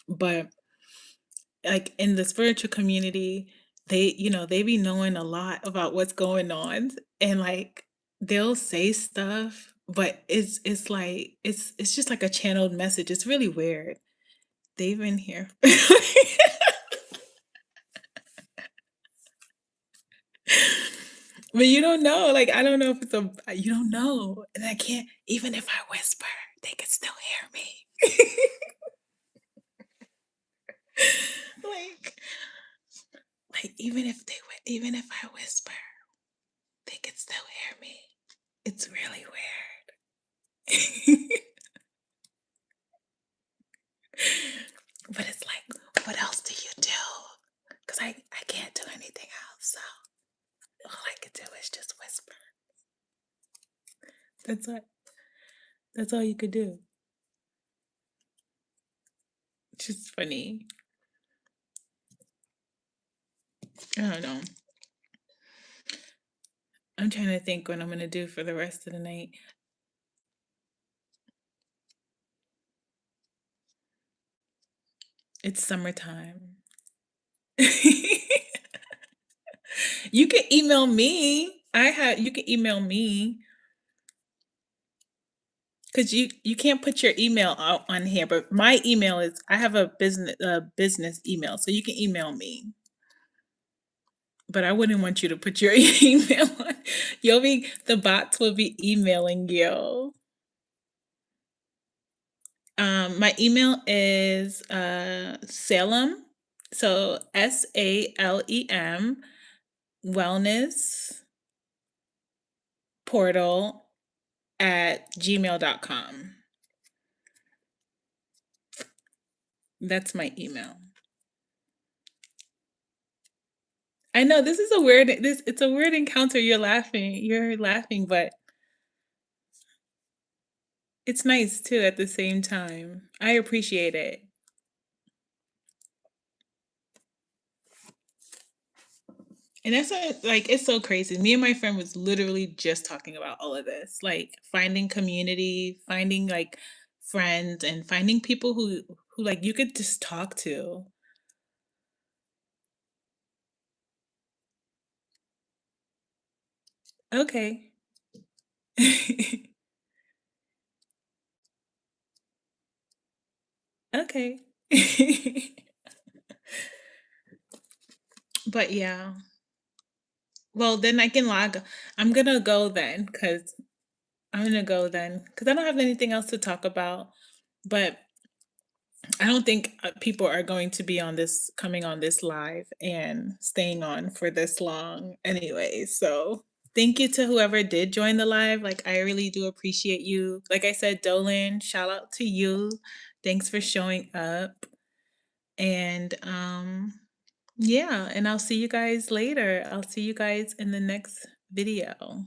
but like in the spiritual community, they be knowing a lot about what's going on, and like they'll say stuff, but it's like it's just like a channeled message. It's really weird. They've been here. But you don't know, like, I don't know if it's a you don't know, and I can't even if I whisper, they can still hear me. Like even if I whisper, they can still hear me. It's really weird. But it's like, what else do you do? Because I can't do anything else, so all I can do is just whisper. That's what that's all you could do. It's just funny. I don't know. I'm trying to think what I'm gonna do for the rest of the night. It's summertime. You can email me. You can email me because you can't put your email out on here, but my email is I have a business email, so you can email me. But I wouldn't want you to put your email on. The bots will be emailing you. My email is Salem, so SALEM wellness portal at gmail.com. That's my email. I know it's a weird encounter. You're laughing, but it's nice too at the same time. I appreciate it. And that's what, like, it's so crazy. Me and my friend was literally just talking about all of this, like finding community, finding like friends, and finding people who like you could just talk to. Okay. Okay. But yeah. Well, then I can log. I'm gonna go then, because I don't have anything else to talk about. But I don't think people are going to be coming on this live and staying on for this long anyway. So thank you to whoever did join the live. Like, I really do appreciate you. Like I said, Dolan, shout out to you. Thanks for showing up. And yeah, and I'll see you guys later. I'll see you guys in the next video.